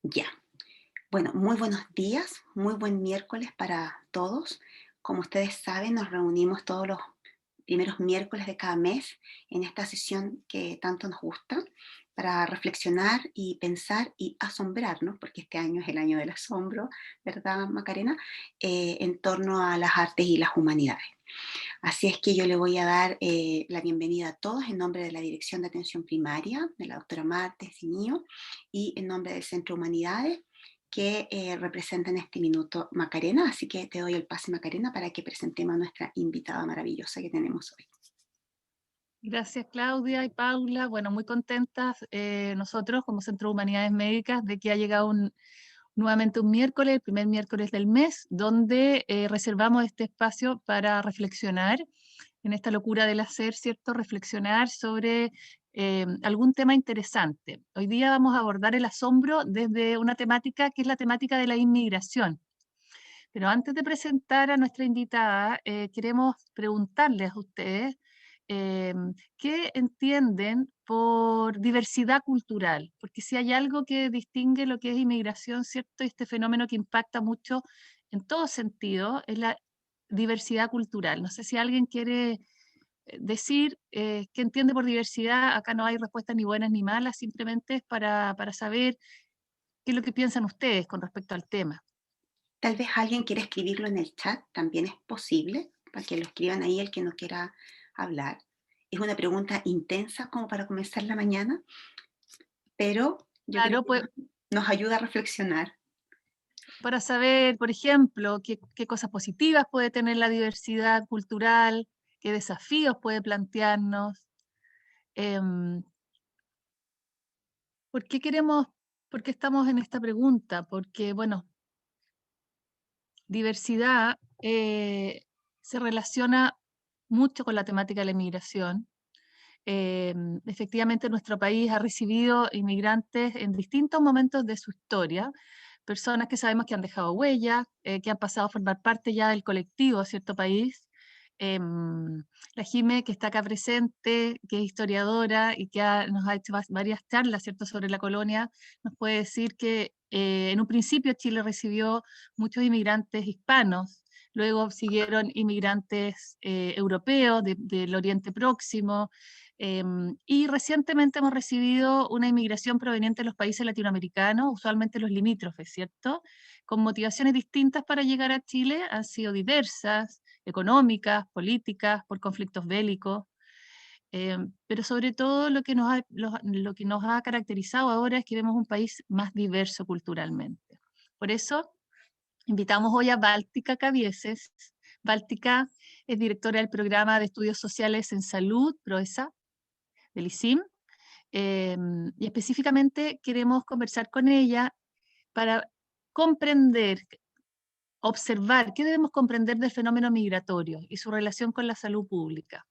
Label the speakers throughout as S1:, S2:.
S1: Ya. Bueno, muy buenos días, muy buen miércoles para todos. Como ustedes saben, nos reunimos todos los primeros miércoles de cada mes en esta sesión que tanto nos gusta para reflexionar y pensar y asombrarnos, porque este año es el año del asombro, ¿verdad, Macarena? En torno a las artes y las humanidades. Así es que yo le voy a dar la bienvenida a todos en nombre de la Dirección de Atención Primaria, de la doctora Marta Sinio, y en nombre del Centro Humanidades, que representa en este minuto Macarena. Así que te doy el pase, Macarena, para que presentemos a nuestra invitada maravillosa que tenemos hoy.
S2: Gracias, Claudia y Paula. Bueno, muy contentas nosotros como Centro de Humanidades Médicas de que ha llegado nuevamente un miércoles, el primer miércoles del mes, donde reservamos este espacio para reflexionar en esta locura del hacer, ¿cierto? Reflexionar sobre algún tema interesante. Hoy día vamos a abordar el asombro desde una temática que es la temática de la inmigración. Pero antes de presentar a nuestra invitada, queremos preguntarles a ustedes qué entienden por diversidad cultural, porque si hay algo que distingue lo que es inmigración, ¿cierto? Este fenómeno que impacta mucho en todo sentido es la diversidad cultural. No sé si alguien quiere decir qué entiende por diversidad. Acá no hay respuestas ni buenas ni malas, simplemente es para saber qué es lo que piensan ustedes con respecto al tema.
S1: Tal vez alguien quiera escribirlo en el chat, también es posible, para que lo escriban ahí el que no quiera hablar. Es una pregunta intensa como para comenzar la mañana, pero yo creo
S2: Claro,
S1: que
S2: pues
S1: nos ayuda a reflexionar.
S2: para saber, por ejemplo, qué cosas positivas puede tener la diversidad cultural, qué desafíos puede plantearnos, em, ¿por qué queremos, por qué estamos en esta pregunta? Porque, bueno, diversidad se relaciona mucho con la temática de la inmigración. Efectivamente, nuestro país ha recibido inmigrantes en distintos momentos de su historia, personas que sabemos que han dejado huella, que han pasado a formar parte ya del colectivo de cierto país. La Jime, que está acá presente, que es historiadora y que nos ha hecho varias charlas, ¿cierto?, sobre la colonia, nos puede decir que en un principio Chile recibió muchos inmigrantes hispanos, luego siguieron inmigrantes europeos del Oriente Próximo, y recientemente hemos recibido una inmigración proveniente de los países latinoamericanos, usualmente los limítrofes, ¿cierto? Con motivaciones distintas para llegar a Chile, han sido diversas, económicas, políticas, por conflictos bélicos, pero sobre todo lo que nos ha caracterizado ahora es que vemos un país más diverso culturalmente. Por eso invitamos hoy a Báltica Cabieses. Báltica es directora del programa de estudios sociales en salud, PROESA, del ISIM, y específicamente queremos conversar con ella para comprender, observar qué debemos comprender del fenómeno migratorio y su relación con la salud pública.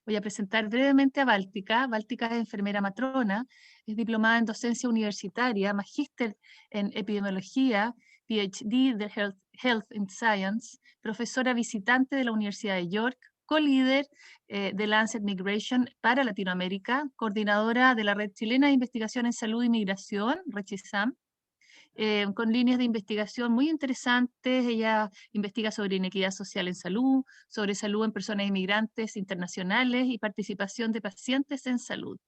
S2: Voy a presentar brevemente a Báltica. Báltica es enfermera matrona, es diplomada en docencia universitaria, magíster en epidemiología, PhD de Health and Science, profesora visitante de la Universidad de York, co-líder de Lancet Migration para Latinoamérica, coordinadora de la Red Chilena de Investigación en Salud y Migración, RECHISAM, con líneas de investigación muy interesantes. Ella investiga sobre inequidad social en salud, sobre salud en personas inmigrantes internacionales y participación de pacientes en salud.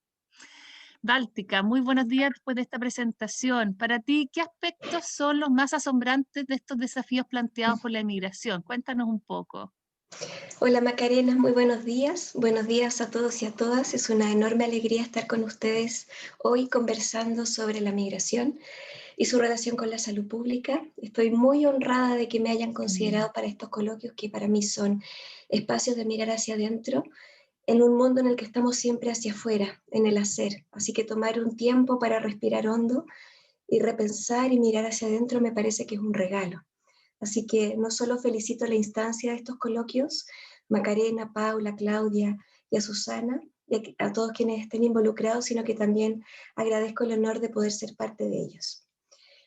S2: Báltica, muy buenos días después de esta presentación. Para ti, ¿qué aspectos son los más asombrantes de estos desafíos planteados por la inmigración? Cuéntanos un poco.
S3: Hola Macarena, muy buenos días. Buenos días a todos y a todas. Es una enorme alegría estar con ustedes hoy conversando sobre la migración y su relación con la salud pública. Estoy muy honrada de que me hayan considerado para estos coloquios que para mí son espacios de mirar hacia adentro en un mundo en el que estamos siempre hacia afuera, en el hacer. Así que tomar un tiempo para respirar hondo y repensar y mirar hacia adentro me parece que es un regalo. Así que no solo felicito la instancia de estos coloquios, Macarena, Paula, Claudia y a Susana, y a todos quienes estén involucrados, sino que también agradezco el honor de poder ser parte de ellos.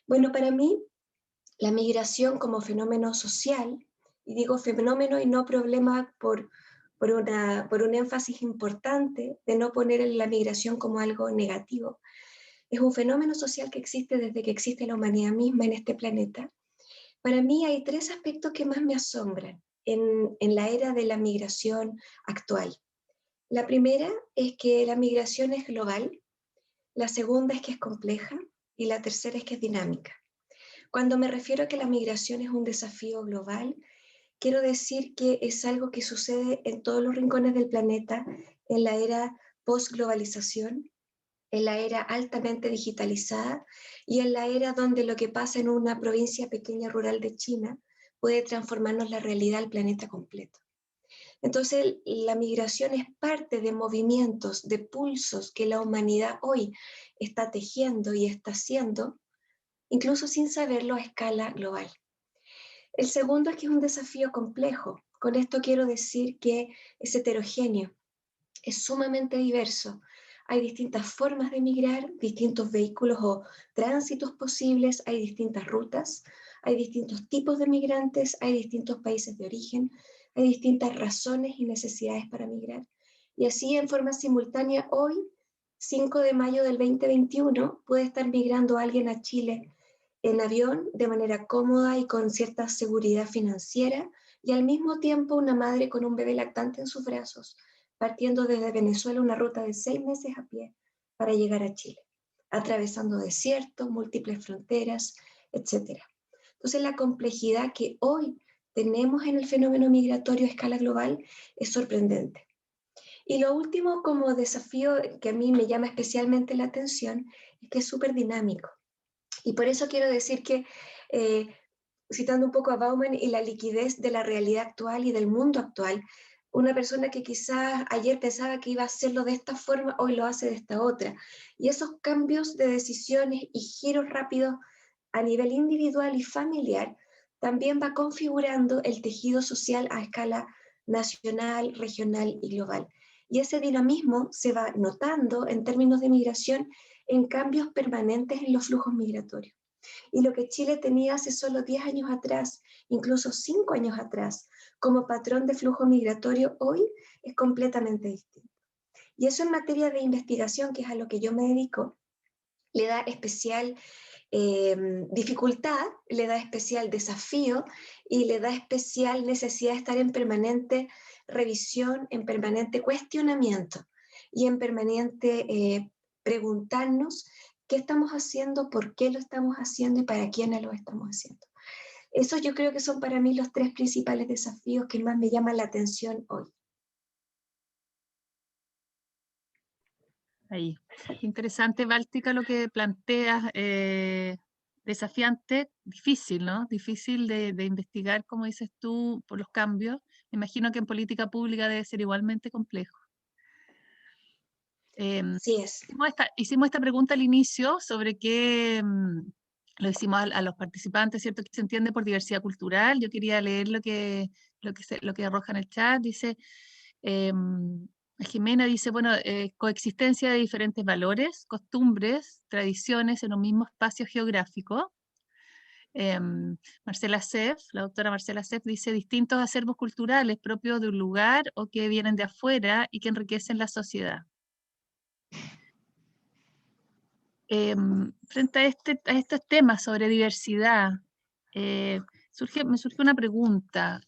S3: Bueno, para mí, la migración como fenómeno social, y digo fenómeno y no problema por un énfasis importante de no poner la migración como algo negativo, es un fenómeno social que existe desde que existe la humanidad misma en este planeta. Para mí hay tres aspectos que más me asombran en la era de la migración actual. La primera es que la migración es global, la segunda es que es compleja y la tercera es que es dinámica. Cuando me refiero a que la migración es un desafío global, quiero decir que es algo que sucede en todos los rincones del planeta en la era post-globalización, en la era altamente digitalizada y en la era donde lo que pasa en una provincia pequeña rural de China puede transformarnos la realidad al planeta completo. Entonces, la migración es parte de movimientos, de pulsos que la humanidad hoy está tejiendo y está haciendo, incluso sin saberlo a escala global. El segundo es que es un desafío complejo. Con esto quiero decir que es heterogéneo, es sumamente diverso. Hay distintas formas de migrar, distintos vehículos o tránsitos posibles, hay distintas rutas, hay distintos tipos de migrantes, hay distintos países de origen, hay distintas razones y necesidades para migrar. Y así en forma simultánea hoy, 5 de mayo del 2021, puede estar migrando alguien a Chile en avión de manera cómoda y con cierta seguridad financiera, y al mismo tiempo una madre con un bebé lactante en sus brazos, partiendo desde Venezuela una ruta de 6 meses a pie para llegar a Chile, atravesando desiertos, múltiples fronteras, etc. Entonces la complejidad que hoy tenemos en el fenómeno migratorio a escala global es sorprendente. Y lo último como desafío que a mí me llama especialmente la atención es que es súper dinámico. Y por eso quiero decir que, citando un poco a Bauman y la liquidez de la realidad actual y del mundo actual, una persona que quizás ayer pensaba que iba a hacerlo de esta forma, hoy lo hace de esta otra. Y esos cambios de decisiones y giros rápidos a nivel individual y familiar también va configurando el tejido social a escala nacional, regional y global. Y ese dinamismo se va notando en términos de migración en cambios permanentes en los flujos migratorios. Y lo que Chile tenía hace solo 10 años atrás, incluso 5 años atrás, como patrón de flujo migratorio, hoy es completamente distinto. Y eso en materia de investigación, que es a lo que yo me dedico, le da especial dificultad, le da especial desafío y le da especial necesidad de estar en permanente revisión, en permanente cuestionamiento y en permanente preguntarnos qué estamos haciendo, por qué lo estamos haciendo y para quiénes lo estamos haciendo. Esos yo creo que son para mí los tres principales desafíos que más me llaman la atención hoy.
S2: Ahí. Interesante, Báltica, lo que planteas, desafiante, difícil, ¿no? Difícil de investigar, como dices tú, por los cambios. Me imagino que en política pública debe ser igualmente complejo.
S3: Así es.
S2: Hicimos esta pregunta al inicio sobre qué, lo hicimos a los participantes, ¿cierto? ¿Qué se entiende por diversidad cultural? Yo quería leer lo que arroja en el chat. Dice, Jimena dice, bueno, coexistencia de diferentes valores, costumbres, tradiciones en un mismo espacio geográfico. Marcela Seff, la doctora Marcela Seff dice, distintos acervos culturales propios de un lugar o que vienen de afuera y que enriquecen la sociedad. Frente a estos temas sobre diversidad, me surge una pregunta.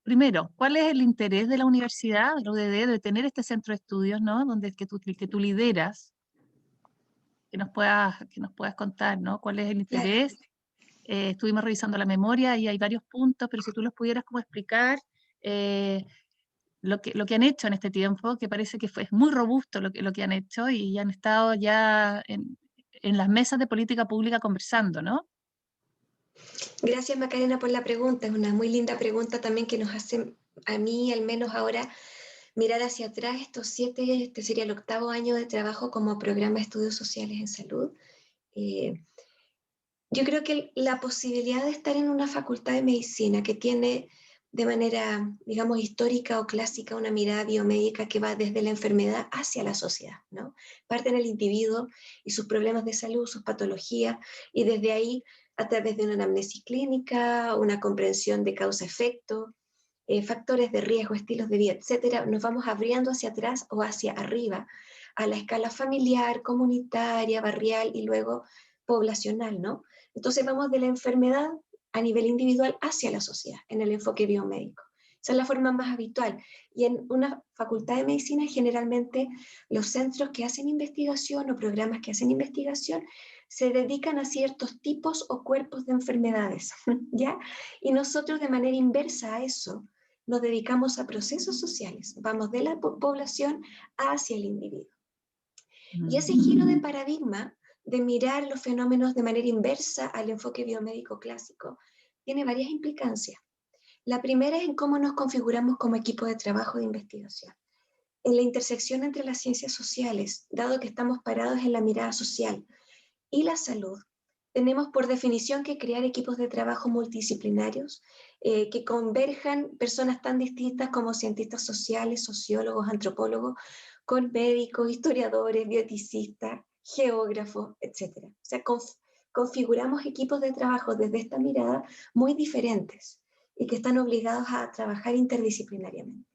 S2: Primero, ¿cuál es el interés de la universidad, de la UDD, de tener este centro de estudios, ¿no? Donde que tú lideras, que nos puedas contar, ¿no? ¿Cuál es el
S3: Claro.
S2: interés? Estuvimos revisando la memoria y hay varios puntos, pero si tú los pudieras como explicar, lo que han hecho en este tiempo, que parece que es muy robusto lo que han hecho y han estado ya en las mesas de política pública conversando, ¿no?
S3: Gracias, Macarena, por la pregunta. Es una muy linda pregunta también que nos hace a mí, al menos ahora, mirar hacia atrás este sería el 8º año de trabajo como programa de estudios sociales en salud. Yo creo que la posibilidad de estar en una facultad de medicina que tiene de manera, digamos, histórica o clásica una mirada biomédica que va desde la enfermedad hacia la sociedad, ¿no? Parte en el individuo y sus problemas de salud, sus patologías, y desde ahí, a través de una anamnesis clínica, una comprensión de causa-efecto, factores de riesgo, estilos de vida, etcétera, nos vamos abriendo hacia atrás o hacia arriba a la escala familiar, comunitaria, barrial y luego poblacional, ¿no? Entonces vamos de la enfermedad a nivel individual hacia la sociedad, en el enfoque biomédico. Esa es la forma más habitual. Y en una facultad de medicina, generalmente los centros que hacen investigación o programas que hacen investigación se dedican a ciertos tipos o cuerpos de enfermedades, ¿ya? Y nosotros de manera inversa a eso nos dedicamos a procesos sociales. Vamos de la población hacia el individuo. Y ese giro de paradigma de mirar los fenómenos de manera inversa al enfoque biomédico clásico tiene varias implicancias. La primera es en cómo nos configuramos como equipo de trabajo de investigación. En la intersección entre las ciencias sociales, dado que estamos parados en la mirada social y la salud, tenemos por definición que crear equipos de trabajo multidisciplinarios que converjan personas tan distintas como cientistas sociales, sociólogos, antropólogos, con médicos, historiadores, bioeticistas, geógrafos, etc. O sea, configuramos equipos de trabajo desde esta mirada muy diferentes y que están obligados a trabajar interdisciplinariamente.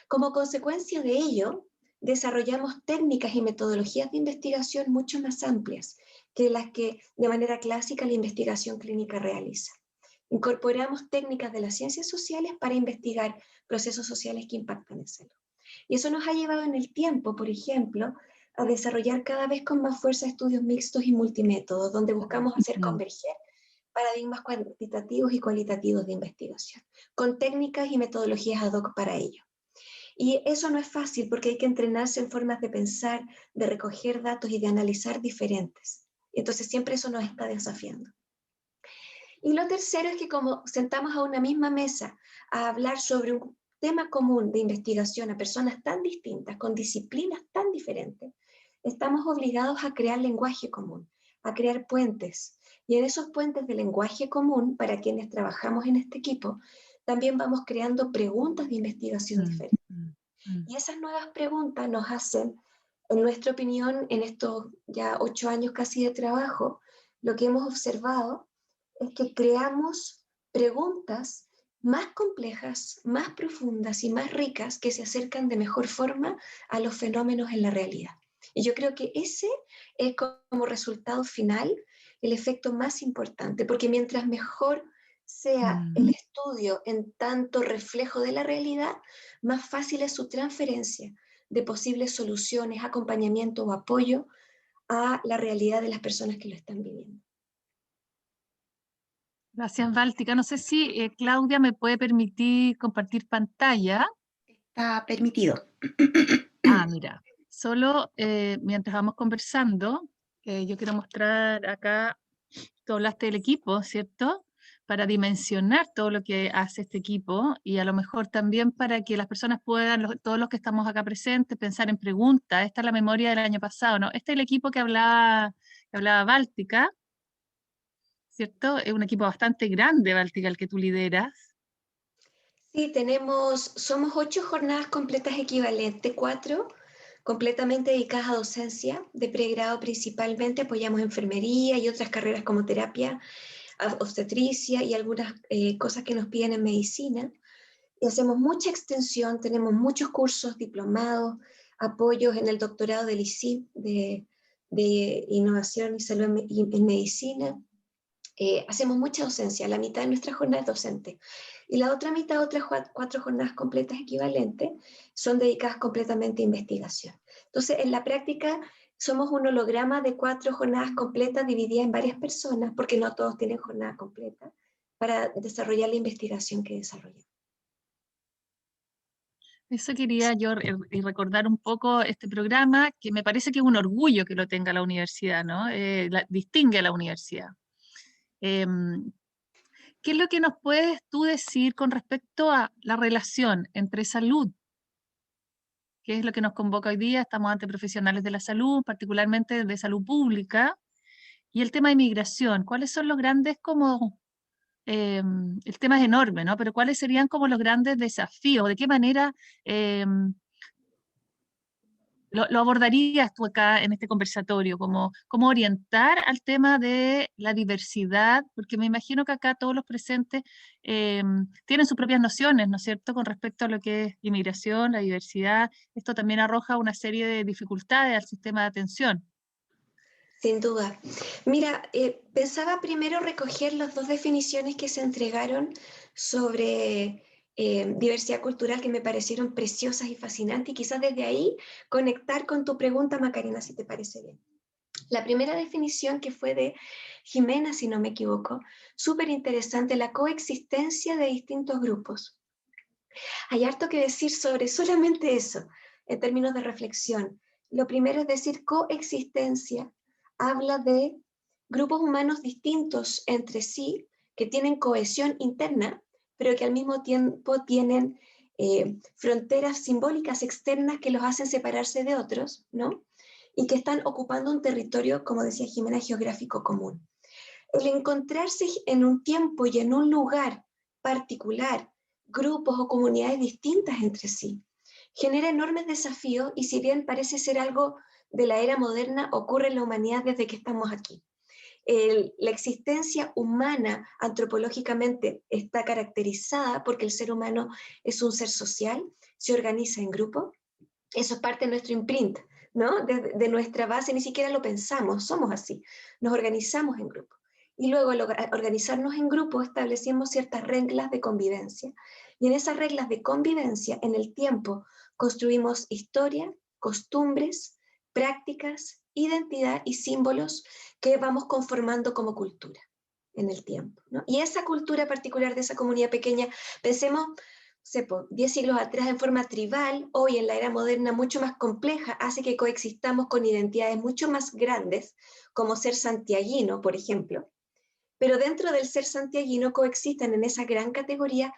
S3: Como consecuencia de ello, desarrollamos técnicas y metodologías de investigación mucho más amplias que las que de manera clásica la investigación clínica realiza. Incorporamos técnicas de las ciencias sociales para investigar procesos sociales que impactan en salud. Y eso nos ha llevado en el tiempo, por ejemplo, a desarrollar cada vez con más fuerza estudios mixtos y multimétodos, donde buscamos hacer converger paradigmas cuantitativos y cualitativos de investigación, con técnicas y metodologías ad hoc para ello. Y eso no es fácil porque hay que entrenarse en formas de pensar, de recoger datos y de analizar diferentes. Entonces siempre eso nos está desafiando. Y lo tercero es que como sentamos a una misma mesa a hablar sobre un tema común de investigación a personas tan distintas, con disciplinas tan diferentes, estamos obligados a crear lenguaje común, a crear puentes. Y en esos puentes de lenguaje común, para quienes trabajamos en este equipo, también vamos creando preguntas de investigación diferentes. Y esas nuevas preguntas nos hacen, en nuestra opinión, en estos ya 8 años casi de trabajo, lo que hemos observado es que creamos preguntas más complejas, más profundas y más ricas que se acercan de mejor forma a los fenómenos en la realidad. Y yo creo que ese es como resultado final el efecto más importante, porque mientras mejor sea el estudio en tanto reflejo de la realidad, más fácil es su transferencia de posibles soluciones, acompañamiento o apoyo a la realidad de las personas que lo están viviendo.
S2: Gracias, Báltica. No sé si Claudia me puede permitir compartir pantalla.
S1: Está permitido.
S2: Mira, solo mientras vamos conversando, yo quiero mostrar acá, tú hablaste del equipo, ¿cierto? Para dimensionar todo lo que hace este equipo y a lo mejor también para que las personas puedan, todos los que estamos acá presentes, pensar en preguntas. Esta es la memoria del año pasado, ¿no? Este es el equipo que hablaba Báltica, ¿cierto? Es un equipo bastante grande, Báltica, el que tú lideras.
S3: Sí, somos 8 jornadas completas equivalentes, 4 completamente dedicadas a docencia de pregrado principalmente, apoyamos enfermería y otras carreras como terapia, obstetricia y algunas cosas que nos piden en medicina. Y hacemos mucha extensión, tenemos muchos cursos, diplomados, apoyos en el doctorado del ICIP de Innovación y Salud en Medicina. Hacemos mucha docencia, la mitad de nuestra jornada es docente. Y la otra mitad, otras 4 jornadas completas equivalentes, son dedicadas completamente a investigación. Entonces, en la práctica, somos un holograma de 4 jornadas completas divididas en varias personas, porque no todos tienen jornada completa, para desarrollar la investigación que desarrollamos.
S2: Eso quería yo recordar un poco este programa, que me parece que es un orgullo que lo tenga la universidad, ¿no? Distingue a la universidad. ¿Qué es lo que nos puedes tú decir con respecto a la relación entre salud, que es lo que nos convoca hoy día? Estamos ante profesionales de la salud, particularmente de salud pública, y el tema de migración. ¿Cuáles son los grandes como... el tema es enorme, ¿no? Pero ¿cuáles serían como los grandes desafíos? ¿De qué manera lo abordarías tú acá en este conversatorio? ¿Cómo orientar al tema de la diversidad? Porque me imagino que acá todos los presentes tienen sus propias nociones, ¿no es cierto?, con respecto a lo que es inmigración, la diversidad. Esto también arroja una serie de dificultades al sistema de atención.
S3: Sin duda. Mira, pensaba primero recoger las dos definiciones que se entregaron sobre diversidad cultural que me parecieron preciosas y fascinantes, y quizás desde ahí conectar con tu pregunta, Macarena, si te parece bien. La primera definición, que fue de Jimena, si no me equivoco, súper interesante, la coexistencia de distintos grupos. Hay harto que decir sobre solamente eso, en términos de reflexión. Lo primero es decir coexistencia. Habla de grupos humanos distintos entre sí, que tienen cohesión interna, pero que al mismo tiempo tienen fronteras simbólicas externas que los hacen separarse de otros, ¿no? Y que están ocupando un territorio, como decía Jimena, geográfico común. El encontrarse en un tiempo y en un lugar particular, grupos o comunidades distintas entre sí, genera enormes desafíos, y si bien parece ser algo de la era moderna, ocurre en la humanidad desde que estamos aquí. La existencia humana antropológicamente está caracterizada porque el ser humano es un ser social, se organiza en grupo. Eso es parte de nuestro imprint, ¿no? De nuestra base, ni siquiera lo pensamos, somos así, nos organizamos en grupo. Y luego al organizarnos en grupo establecemos ciertas reglas de convivencia. Y en esas reglas de convivencia, en el tiempo, construimos historia, costumbres, prácticas, identidad y símbolos que vamos conformando como cultura en el tiempo, ¿no? Y esa cultura particular de esa comunidad pequeña, pensemos, 10 siglos atrás en forma tribal, hoy en la era moderna mucho más compleja, hace que coexistamos con identidades mucho más grandes, como ser santiaguino, por ejemplo. Pero dentro del ser santiaguino coexisten en esa gran categoría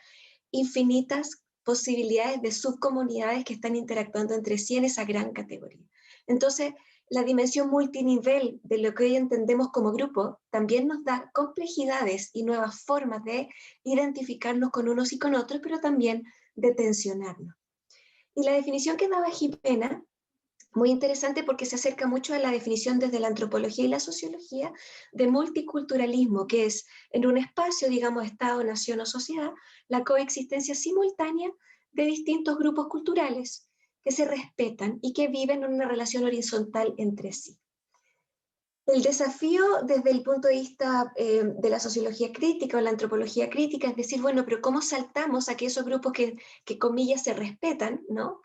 S3: infinitas posibilidades de subcomunidades que están interactuando entre sí en esa gran categoría. Entonces, la dimensión multinivel de lo que hoy entendemos como grupo también nos da complejidades y nuevas formas de identificarnos con unos y con otros, pero también de tensionarnos. Y la definición que daba Jimena, muy interesante porque se acerca mucho a la definición desde la antropología y la sociología de multiculturalismo, que es en un espacio, digamos, Estado, nación o sociedad, la coexistencia simultánea de distintos grupos culturales que se respetan y que viven en una relación horizontal entre sí. El desafío desde el punto de vista de la sociología crítica o la antropología crítica es decir, bueno, pero ¿cómo saltamos a que esos grupos que comillas se respetan, ¿no?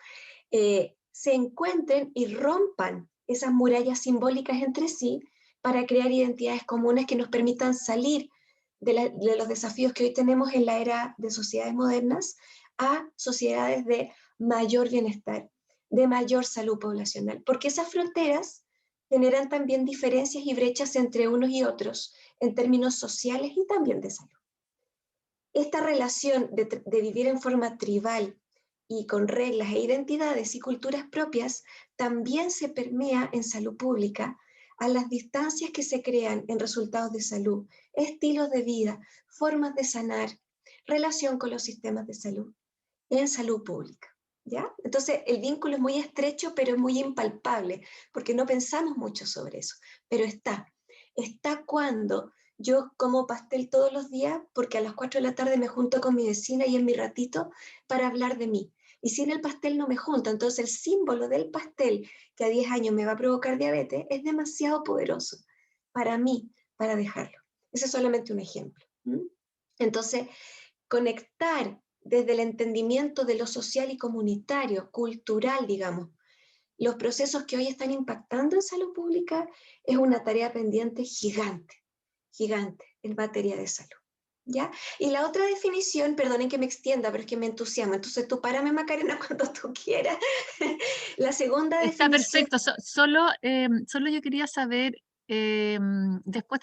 S3: Se encuentren y rompan esas murallas simbólicas entre sí para crear identidades comunes que nos permitan salir de los desafíos que hoy tenemos en la era de sociedades modernas a sociedades de mayor bienestar, de mayor salud poblacional, porque esas fronteras generan también diferencias y brechas entre unos y otros en términos sociales y también de salud. Esta relación de vivir en forma tribal y con reglas e identidades y culturas propias también se permea en salud pública a las distancias que se crean en resultados de salud, estilos de vida, formas de sanar, relación con los sistemas de salud en salud pública. ¿Ya? Entonces el vínculo es muy estrecho, pero es muy impalpable, porque no pensamos mucho sobre eso, pero está cuando yo como pastel todos los días, porque a las 4 de la tarde me junto con mi vecina y en mi ratito para hablar de mí. Y sin el pastel no me junto, entonces el símbolo del pastel, que a 10 años me va a provocar diabetes, es demasiado poderoso para mí, para dejarlo. Ese es solamente un ejemplo. Entonces, conectar desde el entendimiento de lo social y comunitario, cultural, digamos, los procesos que hoy están impactando en salud pública es una tarea pendiente gigante, gigante en materia de salud. ¿Ya? Y la otra definición, perdonen que me extienda, pero es que me entusiasma, entonces tú párame, Macarena, cuando tú quieras. La segunda
S2: Está
S3: definición...
S2: perfecto, solo yo quería saber, después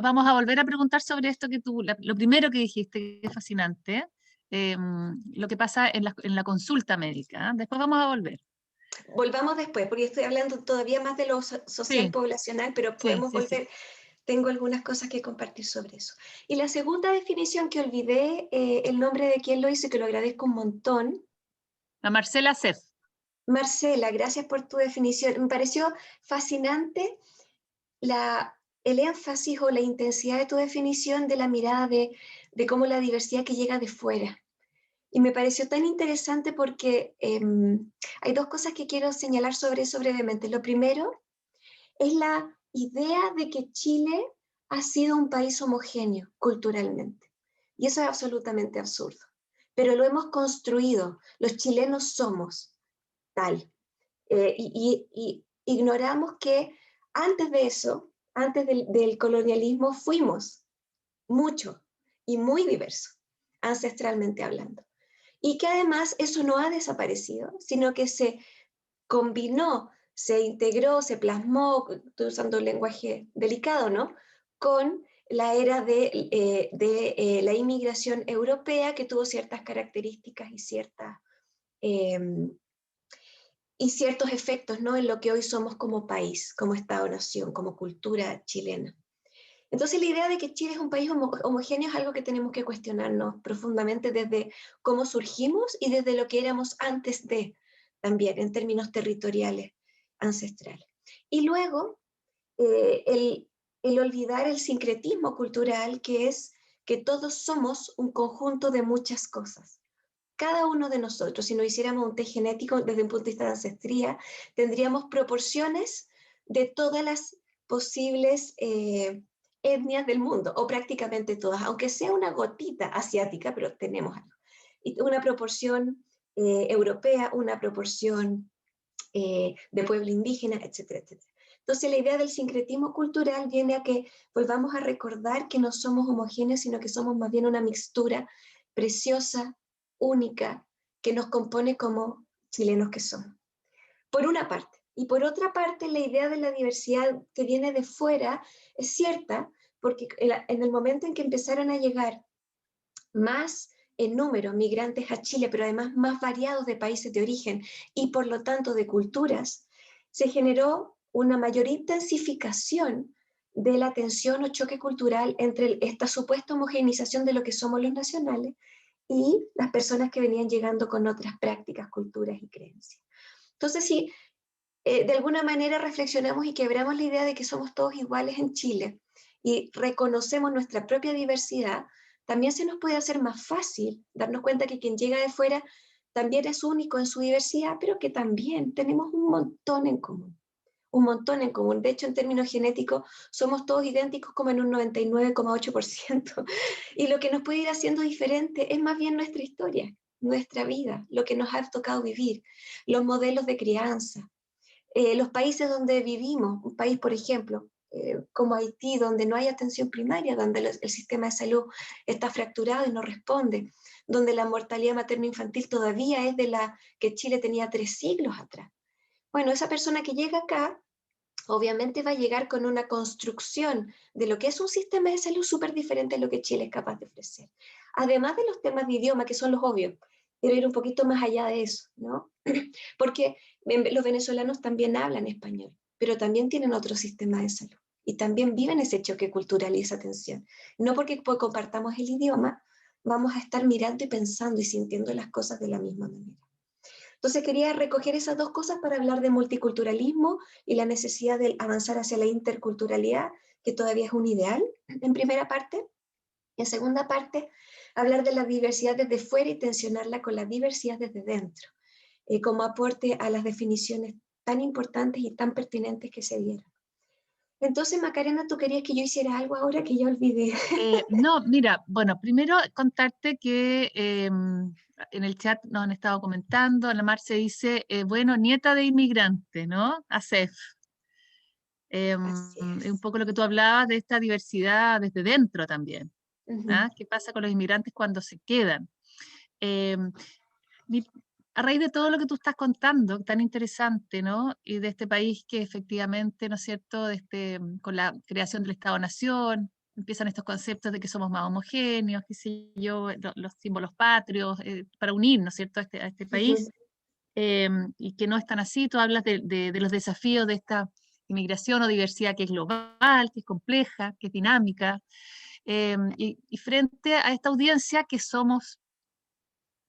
S2: vamos a volver a preguntar sobre esto que tú, lo primero que dijiste, que es fascinante, lo que pasa en la consulta médica, ¿eh? Después vamos a volver.
S3: Volvamos después, porque estoy hablando todavía más de lo social
S2: Sí,
S3: poblacional, pero
S2: sí,
S3: podemos
S2: sí, sí.
S3: volver. Tengo algunas cosas que compartir sobre eso. Y la segunda definición que olvidé, el nombre de quien lo hizo, que lo agradezco un montón.
S2: La Marcela Cerf.
S3: Marcela, gracias por tu definición. Me pareció fascinante el énfasis o la intensidad de tu definición de la mirada de cómo la diversidad que llega de fuera. Y me pareció tan interesante porque hay dos cosas que quiero señalar sobre eso brevemente. Lo primero es la idea de que Chile ha sido un país homogéneo culturalmente. Y eso es absolutamente absurdo. Pero lo hemos construido. Los chilenos somos tal. Y ignoramos que antes de eso, antes del colonialismo, fuimos mucho y muy diverso, ancestralmente hablando. Y que además eso no ha desaparecido, sino que se combinó, se integró, se plasmó, estoy usando un lenguaje delicado, ¿no? Con la era de la inmigración europea, que tuvo ciertas características eh, y ciertos efectos, ¿no? En lo que hoy somos como país, como Estado-nación, como cultura chilena. Entonces la idea de que Chile es un país homogéneo es algo que tenemos que cuestionarnos profundamente desde cómo surgimos y desde lo que éramos antes de, también en términos territoriales, ancestrales. Y luego el olvidar el sincretismo cultural, que es que todos somos un conjunto de muchas cosas. Cada uno de nosotros, si no hiciéramos un test genético desde un punto de vista de ancestría, tendríamos proporciones de todas las posibles etnias del mundo, o prácticamente todas, aunque sea una gotita asiática, pero tenemos algo. Y una proporción europea, una proporción de pueblo indígena, etcétera, etcétera. Entonces la idea del sincretismo cultural viene a que volvamos a recordar que no somos homogéneos, sino que somos más bien una mixtura preciosa, única, que nos compone como chilenos que somos. Por una parte. Y por otra parte, la idea de la diversidad que viene de fuera es cierta, porque en el momento en que empezaron a llegar más en número migrantes a Chile, pero además más variados de países de origen y por lo tanto de culturas, se generó una mayor intensificación de la tensión o choque cultural entre esta supuesta homogeneización de lo que somos los nacionales y las personas que venían llegando con otras prácticas, culturas y creencias. Entonces, si de alguna manera reflexionamos y quebramos la idea de que somos todos iguales en Chile y reconocemos nuestra propia diversidad, también se nos puede hacer más fácil darnos cuenta que quien llega de fuera también es único en su diversidad, pero que también tenemos un montón en común. Un montón en común. De hecho, en términos genéticos, somos todos idénticos como en un 99,8%. Y lo que nos puede ir haciendo diferente es más bien nuestra historia, nuestra vida, lo que nos ha tocado vivir, los modelos de crianza, los países donde vivimos, un país, por ejemplo, como Haití, donde no hay atención primaria, donde el sistema de salud está fracturado y no responde, donde la mortalidad materno-infantil todavía es de la que Chile tenía 3 siglos atrás. Bueno, esa persona que llega acá, obviamente va a llegar con una construcción de lo que es un sistema de salud súper diferente a lo que Chile es capaz de ofrecer. Además de los temas de idioma, que son los obvios, quiero ir un poquito más allá de eso, ¿no? Porque los venezolanos también hablan español, pero también tienen otro sistema de salud y también viven ese choque cultural y esa tensión. No porque compartamos el idioma, vamos a estar mirando y pensando y sintiendo las cosas de la misma manera. Entonces quería recoger esas dos cosas para hablar de multiculturalismo y la necesidad de avanzar hacia la interculturalidad, que todavía es un ideal, en primera parte. En segunda parte, hablar de la diversidad desde fuera y tensionarla con la diversidad desde dentro, como aporte a las definiciones tan importantes y tan pertinentes que se dieron. Entonces, Macarena, ¿tú querías que yo hiciera algo ahora que ya olvidé?
S2: No, mira, bueno, primero contarte que en el chat nos han estado comentando, la Marce dice, bueno, nieta de inmigrante, ¿no? ASEF.
S3: Así
S2: Es un
S3: es.
S2: poco lo que tú hablabas de esta diversidad desde dentro también.
S3: Uh-huh.
S2: ¿Ah? ¿Qué pasa con los inmigrantes cuando se quedan? Em, a raíz de todo lo que tú estás contando, tan interesante, ¿no? Y de este país que efectivamente, ¿no es cierto?, con la creación del Estado-Nación, empiezan estos conceptos de que somos más homogéneos, qué sé yo, los símbolos patrios, para unir, ¿no es cierto?, a este país, y que no es tan así. Tú hablas de los desafíos de esta inmigración o diversidad que es global, que es compleja, que es dinámica, y frente a esta audiencia que somos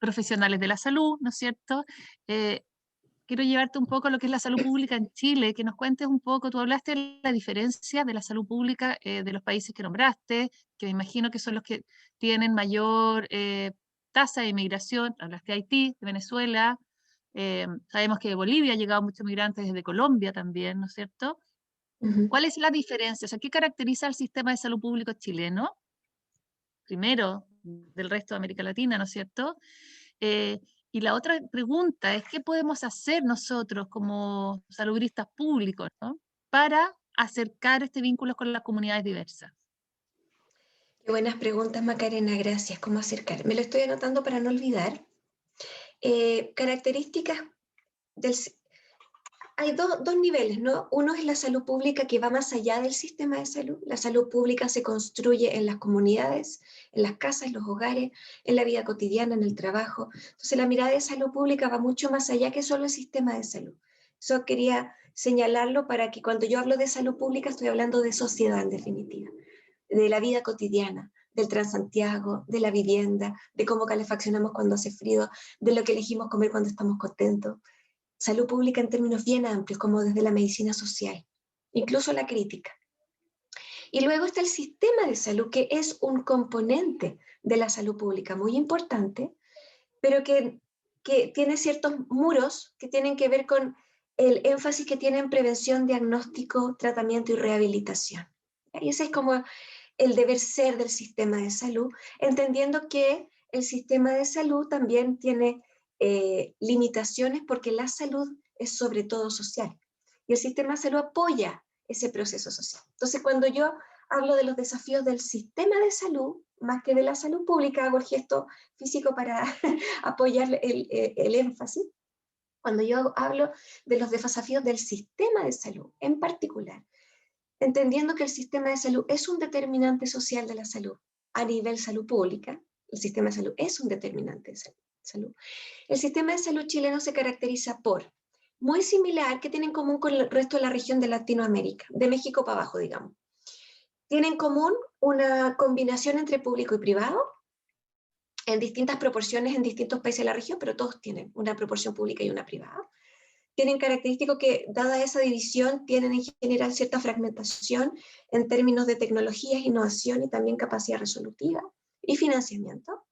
S2: profesionales de la salud, ¿no es cierto? quiero llevarte un poco a lo que es la salud pública en Chile, que nos cuentes un poco, tú hablaste de la diferencia de la salud pública de los países que nombraste, que me imagino que son los que tienen mayor tasa de inmigración, hablaste de Haití, de Venezuela, sabemos que de Bolivia han llegado muchos migrantes, desde Colombia también, ¿no es cierto? ¿Cuál es la diferencia? O sea, ¿qué caracteriza el sistema de salud público chileno? Primero, del resto de América Latina, ¿no es cierto? Eh, y la otra pregunta es, ¿qué podemos hacer nosotros como salubristas públicos, ¿no?, para acercar este vínculo con las comunidades diversas?
S3: Qué buenas preguntas, Macarena, gracias. ¿Cómo acercar? Me lo estoy anotando para no olvidar. Características del... Hay dos niveles, ¿no? Uno es la salud pública, que va más allá del sistema de salud. La salud pública se construye en las comunidades, en las casas, en los hogares, en la vida cotidiana, en el trabajo. Entonces la mirada de salud pública va mucho más allá que solo el sistema de salud. Eso quería señalarlo, para que cuando yo hablo de salud pública estoy hablando de sociedad en definitiva, de la vida cotidiana, del Transantiago, de la vivienda, de cómo calefaccionamos cuando hace frío, de lo que elegimos comer cuando estamos contentos. Salud pública en términos bien amplios, como desde la medicina social, incluso la crítica. Y luego está el sistema de salud, que es un componente de la salud pública muy importante, pero que tiene ciertos muros que tienen que ver con el énfasis que tiene en prevención, diagnóstico, tratamiento y rehabilitación. Y ese es como el deber ser del sistema de salud, entendiendo que el sistema de salud también tiene limitaciones, porque la salud es sobre todo social, y el sistema de salud apoya ese proceso social. Entonces, cuando yo hablo de los desafíos del sistema de salud, más que de la salud pública, hago el gesto físico para apoyar el énfasis. Cuando yo hablo de los desafíos del sistema de salud en particular, entendiendo que el sistema de salud es un determinante social de la salud a nivel salud pública, el sistema de salud es un determinante de salud. El sistema de salud chileno se caracteriza por, muy similar, que tiene en común con el resto de la región de Latinoamérica, de México para abajo, digamos. Tiene en común una combinación entre público y privado, en distintas proporciones en distintos países de la región, pero todos tienen una proporción pública y una privada. Tienen características que, dada esa división, tienen en general cierta fragmentación en términos de tecnologías, innovación y también capacidad resolutiva y financiamiento.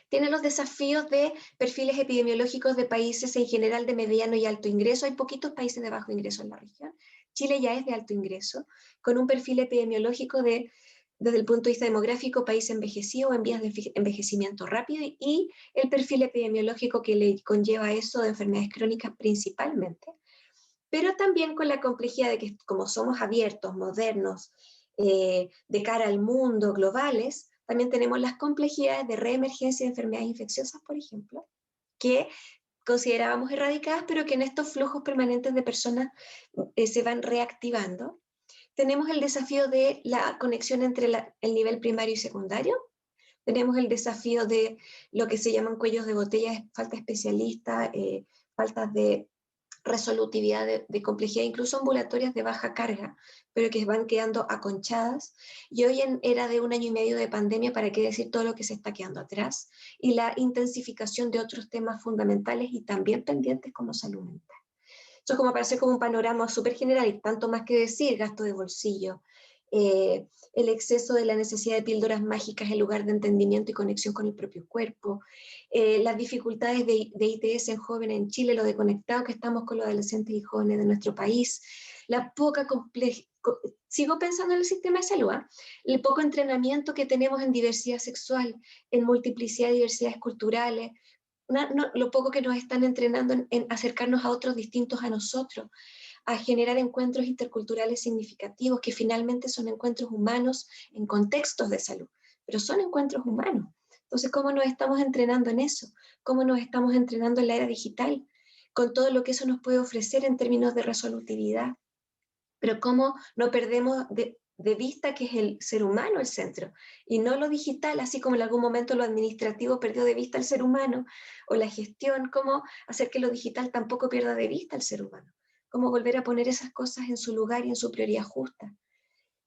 S3: Tienen los desafíos de perfiles epidemiológicos de países en general de mediano y alto ingreso. Hay poquitos países de bajo ingreso en la región. Chile ya es de alto ingreso, con un perfil epidemiológico desde el punto de vista demográfico, país envejecido o en vías de envejecimiento rápido, y el perfil epidemiológico que le conlleva eso de enfermedades crónicas principalmente, pero también con la complejidad de que, como somos abiertos, modernos, de cara al mundo, globales, también tenemos las complejidades de reemergencia de enfermedades infecciosas, por ejemplo, que considerábamos erradicadas, pero que en estos flujos permanentes de personas se van reactivando. Tenemos el desafío de la conexión entre el nivel primario y secundario. Tenemos el desafío de lo que se llaman cuellos de botella, falta de especialistas, faltas de resolutividad, de complejidad, incluso ambulatorias de baja carga, pero que van quedando aconchadas. Y hoy, en era de 1 año y medio de pandemia, para qué decir todo lo que se está quedando atrás, y la intensificación de otros temas fundamentales y también pendientes, como salud mental. Eso es como para hacer como un panorama súper general, y tanto más que decir: gasto de bolsillo, el exceso de la necesidad de píldoras mágicas en lugar de entendimiento y conexión con el propio cuerpo, las dificultades de ITS en jóvenes en Chile, lo desconectados que estamos con los adolescentes y jóvenes de nuestro país, la poca complejidad, sigo pensando en el sistema de salud, el poco entrenamiento que tenemos en diversidad sexual, en multiplicidad y diversidades culturales, lo poco que nos están entrenando en acercarnos a otros distintos a nosotros, a generar encuentros interculturales significativos, que finalmente son encuentros humanos en contextos de salud, pero son encuentros humanos. Entonces, ¿cómo nos estamos entrenando en eso? ¿Cómo nos estamos entrenando en la era digital? Con todo lo que eso nos puede ofrecer en términos de resolutividad. Pero ¿cómo no perdemos de vista que es el ser humano el centro, y no lo digital, así como en algún momento lo administrativo perdió de vista al ser humano, o la gestión? ¿Cómo hacer que lo digital tampoco pierda de vista al ser humano? ¿Cómo volver a poner esas cosas en su lugar y en su prioridad justa?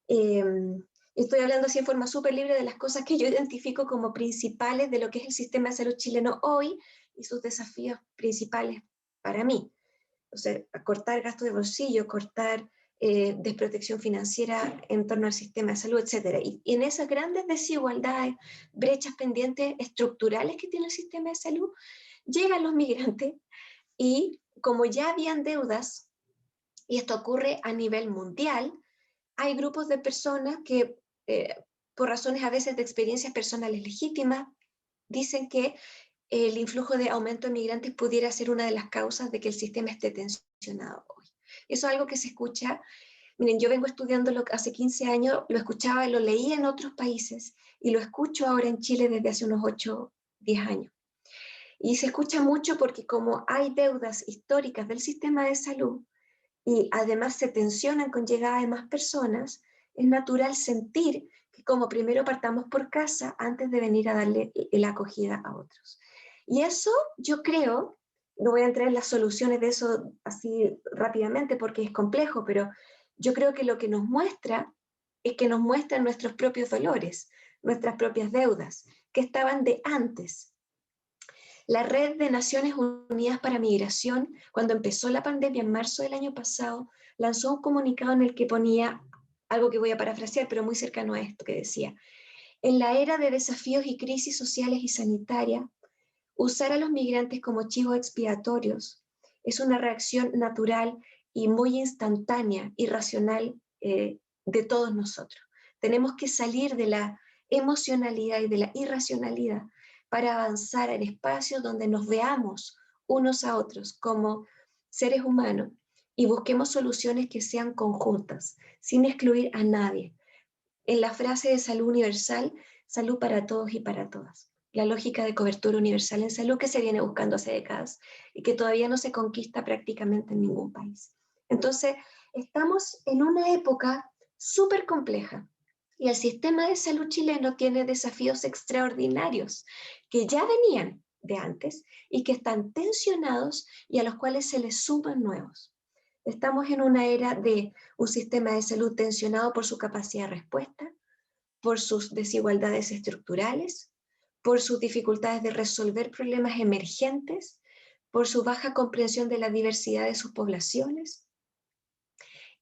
S3: Estoy hablando así en forma súper libre de las cosas que yo identifico como principales de lo que es el sistema de salud chileno hoy y sus desafíos principales para mí. O sea, cortar gastos de bolsillo, cortar desprotección financiera en torno al sistema de salud, etc. Y en esas grandes desigualdades, brechas pendientes estructurales que tiene el sistema de salud, llegan los migrantes y como ya habían deudas, y esto ocurre a nivel mundial, hay grupos de personas que, por razones a veces de experiencias personales legítimas, dicen que el influjo de aumento de migrantes pudiera ser una de las causas de que el sistema esté tensionado hoy. Eso es algo que se escucha. Miren, yo vengo estudiándolo hace 15 años, lo escuchaba y lo leía en otros países, y lo escucho ahora en Chile desde hace unos 8, 10 años. Y se escucha mucho porque como hay deudas históricas del sistema de salud, y además se tensionan con llegada de más personas, es natural sentir que como primero partamos por casa antes de venir a darle la acogida a otros. Y eso yo creo, no voy a entrar en las soluciones de eso así rápidamente porque es complejo, pero yo creo que lo que nos muestra es que nos muestran nuestros propios dolores, nuestras propias deudas, que estaban de antes. La Red de Naciones Unidas para Migración, cuando empezó la pandemia en marzo del año pasado, lanzó un comunicado en el que ponía algo que voy a parafrasear, pero muy cercano a esto, que decía: en la era de desafíos y crisis sociales y sanitarias, usar a los migrantes como chivos expiatorios es una reacción natural y muy instantánea y racional de todos nosotros. Tenemos que salir de la emocionalidad y de la irracionalidad para avanzar en espacios donde nos veamos unos a otros como seres humanos y busquemos soluciones que sean conjuntas, sin excluir a nadie. En la frase de salud universal, salud para todos y para todas. La lógica de cobertura universal en salud que se viene buscando hace décadas y que todavía no se conquista prácticamente en ningún país. Entonces, estamos en una época súper compleja y el sistema de salud chileno tiene desafíos extraordinarios que ya venían de antes y que están tensionados y a los cuales se les suman nuevos. Estamos en una era de un sistema de salud tensionado por su capacidad de respuesta, por sus desigualdades estructurales, por sus dificultades de resolver problemas emergentes, por su baja comprensión de la diversidad de sus poblaciones,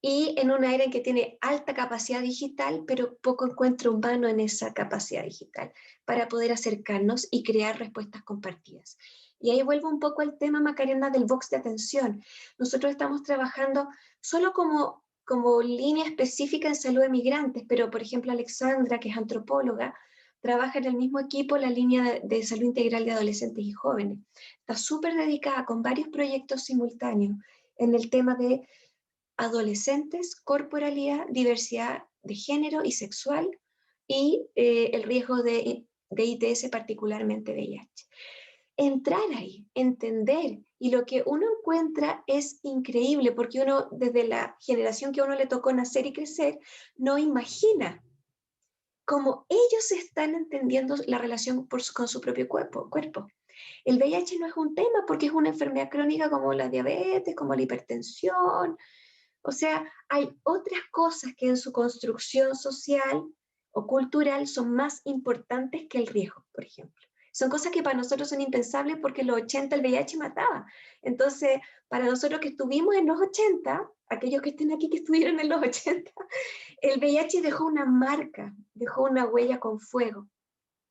S3: y en una era en que tiene alta capacidad digital, pero poco encuentro humano en esa capacidad digital para poder acercarnos y crear respuestas compartidas. Y ahí vuelvo un poco al tema, Macarena, del box de atención. Nosotros estamos trabajando solo como línea específica en salud de migrantes, pero por ejemplo Alexandra, que es antropóloga, trabaja en el mismo equipo la línea de salud integral de adolescentes y jóvenes. Está súper dedicada con varios proyectos simultáneos en el tema de adolescentes, corporalidad, diversidad de género y sexual y el riesgo de ITS, particularmente VIH. Entrar ahí, entender, y lo que uno encuentra es increíble, porque uno, desde la generación que a uno le tocó nacer y crecer, no imagina cómo ellos están entendiendo la relación con su propio cuerpo. El VIH no es un tema porque es una enfermedad crónica como la diabetes, como la hipertensión. O sea, hay otras cosas que en su construcción social o cultural son más importantes que el riesgo, por ejemplo. Son cosas que para nosotros son impensables porque en los 80 el VIH mataba. Entonces, para nosotros que estuvimos en los 80, aquellos que estén aquí que estuvieron en los 80, el VIH dejó una marca, dejó una huella con fuego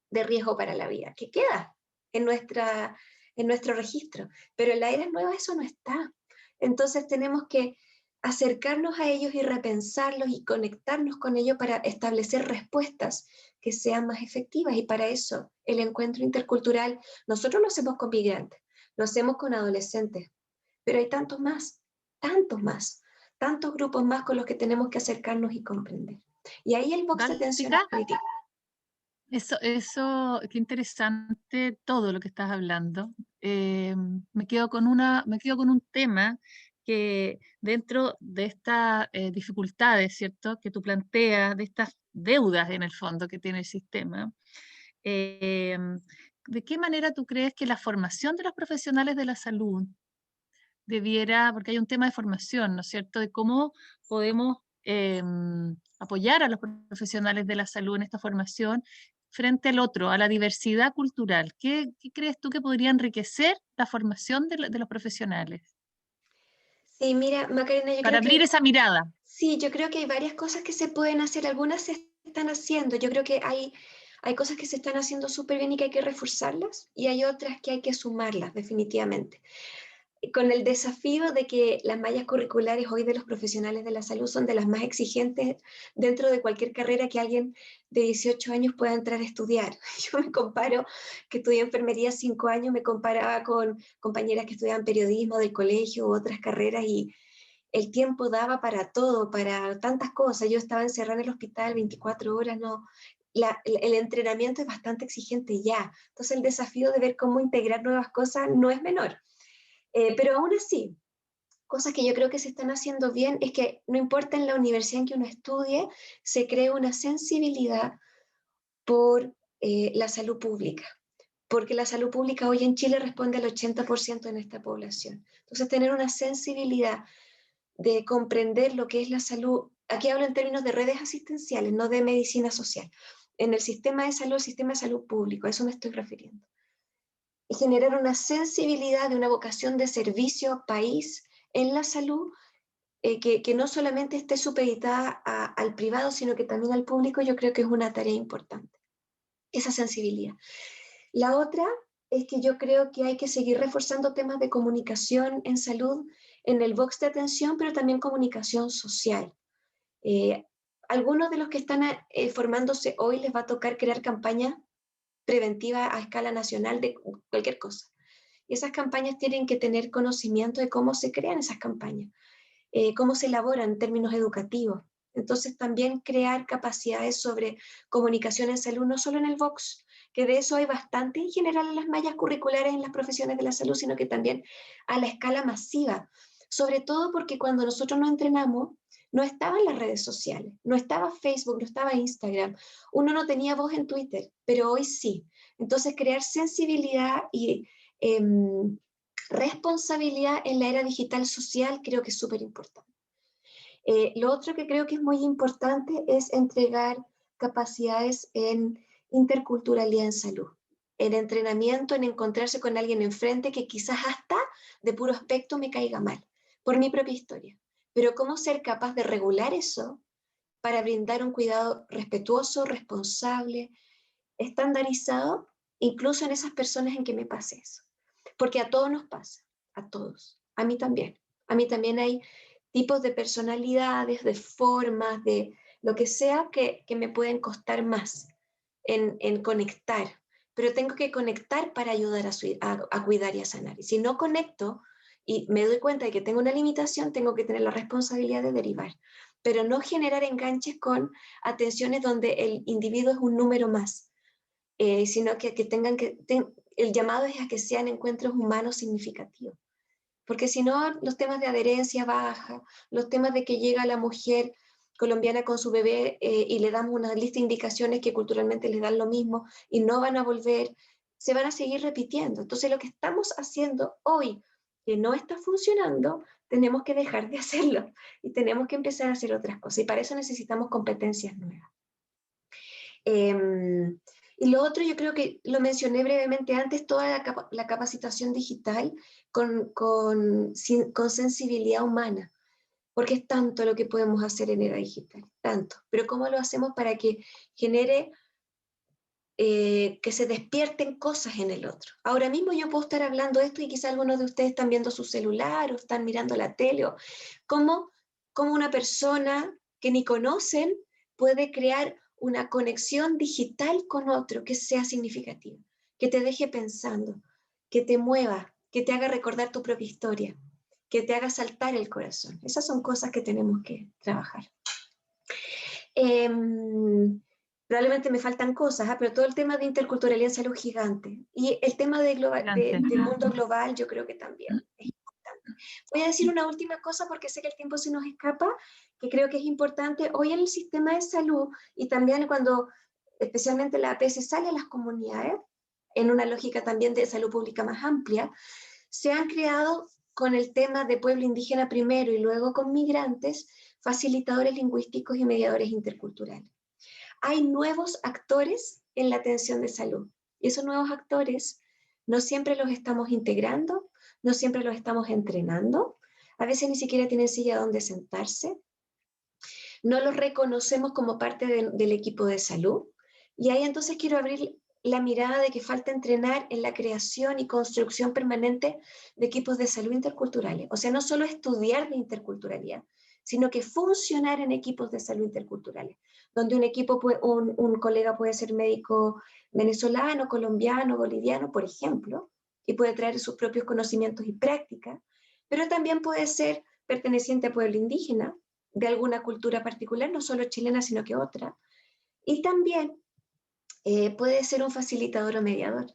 S3: de riesgo para la vida, que queda en nuestro registro. Pero en la era nueva eso no está. Entonces tenemos que acercarnos a ellos y repensarlos y conectarnos con ellos para establecer respuestas que sean más efectivas. Y para eso el encuentro intercultural, nosotros lo hacemos con migrantes, lo hacemos con adolescentes, pero hay tantos más, tantos grupos más con los que tenemos que acercarnos y comprender. Y ahí el box de atención es crítico.
S2: Qué interesante todo lo que estás hablando. Me quedo con un tema que dentro de estas dificultades, ¿cierto?, que tú planteas, de estas deudas en el fondo que tiene el sistema, eh, ¿de qué manera tú crees que la formación de los profesionales de la salud debiera, porque hay un tema de formación, ¿no es cierto?, de cómo podemos apoyar a los profesionales de la salud en esta formación frente al otro, a la diversidad cultural? ¿Qué crees tú que podría enriquecer la formación de los profesionales?
S3: Sí, mira, Macarena, yo
S2: Para
S3: creo
S2: abrir
S3: que
S2: esa mirada.
S3: sí, yo creo que hay varias cosas que se pueden hacer, algunas se están haciendo, yo creo que hay cosas que se están haciendo súper bien y que hay que reforzarlas, y hay otras que hay que sumarlas, definitivamente. Con el desafío de que las mallas curriculares hoy de los profesionales de la salud son de las más exigentes dentro de cualquier carrera que alguien de 18 años pueda entrar a estudiar. Yo me comparo, que estudié enfermería 5 años, me comparaba con compañeras que estudiaban periodismo del colegio u otras carreras, y el tiempo daba para todo, para tantas cosas. Yo estaba encerrada en el hospital 24 horas, no. El entrenamiento es bastante exigente ya. Entonces el desafío de ver cómo integrar nuevas cosas no es menor. Pero aún así, cosas que yo creo que se están haciendo bien es que no importa en la universidad en que uno estudie, se cree una sensibilidad por la salud pública, porque la salud pública hoy en Chile responde al 80% de nuestra población. Entonces, tener una sensibilidad de comprender lo que es la salud, aquí hablo en términos de redes asistenciales, no de medicina social, en el sistema de salud, el sistema de salud público, a eso me estoy refiriendo. Y generar una sensibilidad de una vocación de servicio país en la salud, que no solamente esté supeditada al privado, sino que también al público, yo creo que es una tarea importante, esa sensibilidad. La otra es que yo creo que hay que seguir reforzando temas de comunicación en salud, en el box de atención, pero también comunicación social. Eh, Algunos de los que están formándose hoy les va a tocar crear campañas preventivas a escala nacional de cualquier cosa. Y esas campañas tienen que tener conocimiento de cómo se crean esas campañas, cómo se elaboran en términos educativos. Entonces también crear capacidades sobre comunicación en salud, no solo en el Vox, que de eso hay bastante en general en las mallas curriculares en las profesiones de la salud, sino que también a la escala masiva. Sobre todo porque cuando nosotros nos entrenamos, no estaban las redes sociales, no estaba Facebook, no estaba Instagram, uno no tenía voz en Twitter, pero hoy sí. Entonces crear sensibilidad y responsabilidad en la era digital social creo que es súper importante. Lo otro que creo que es muy importante es entregar capacidades en interculturalidad en salud, en entrenamiento, en encontrarse con alguien enfrente que quizás hasta de puro aspecto me caiga mal, por mi propia historia. Pero cómo ser capaz de regular eso para brindar un cuidado respetuoso, responsable, estandarizado, incluso en esas personas en que me pase eso. Porque a todos nos pasa, a todos, a mí también. A mí también hay tipos de personalidades, de formas, de lo que sea que me pueden costar más en conectar. Pero tengo que conectar para ayudar a cuidar y a sanar. Y si no conecto y me doy cuenta de que tengo una limitación, tengo que tener la responsabilidad de derivar. Pero no generar enganches con atenciones donde el individuo es un número más, sino que tengan el llamado es a que sean encuentros humanos significativos. Porque si no, los temas de adherencia baja, los temas de que llega la mujer colombiana con su bebé y le damos una lista de indicaciones que culturalmente les dan lo mismo y no van a volver, se van a seguir repitiendo. Entonces lo que estamos haciendo hoy que no está funcionando, tenemos que dejar de hacerlo y tenemos que empezar a hacer otras cosas. Y para eso necesitamos competencias nuevas. Y lo otro, yo creo que lo mencioné brevemente antes, toda la capacitación digital con sensibilidad humana, porque es tanto lo que podemos hacer en era digital, tanto. Pero ¿cómo lo hacemos para que genere, que se despierten cosas en el otro? Ahora mismo yo puedo estar hablando esto y quizá algunos de ustedes están viendo su celular o están mirando la tele, o cómo una persona que ni conocen puede crear una conexión digital con otro que sea significativa, que te deje pensando, que te mueva, que te haga recordar tu propia historia, que te haga saltar el corazón. Esas son cosas que tenemos que trabajar. Probablemente me faltan cosas, pero todo el tema de interculturalidad en salud gigante. Y el tema del mundo global yo creo que también es importante. Voy a decir una última cosa porque sé que el tiempo se nos escapa, que creo que es importante. Hoy en el sistema de salud y también cuando especialmente la APS sale a las comunidades, en una lógica también de salud pública más amplia, se han creado con el tema de pueblo indígena primero y luego con migrantes, facilitadores lingüísticos y mediadores interculturales. hay nuevos actores en la atención de salud. Y esos nuevos actores no siempre los estamos integrando, no siempre los estamos entrenando, a veces ni siquiera tienen silla donde sentarse, no los reconocemos como parte del equipo de salud. Y ahí entonces quiero abrir la mirada de que falta entrenar en la creación y construcción permanente de equipos de salud interculturales. O sea, no solo estudiar de interculturalidad, sino que funcionar en equipos de salud interculturales, donde un colega puede ser médico venezolano, colombiano, boliviano, por ejemplo, y puede traer sus propios conocimientos y prácticas, pero también puede ser perteneciente a pueblo indígena, de alguna cultura particular, no solo chilena, sino que otra, y también puede ser un facilitador o mediador.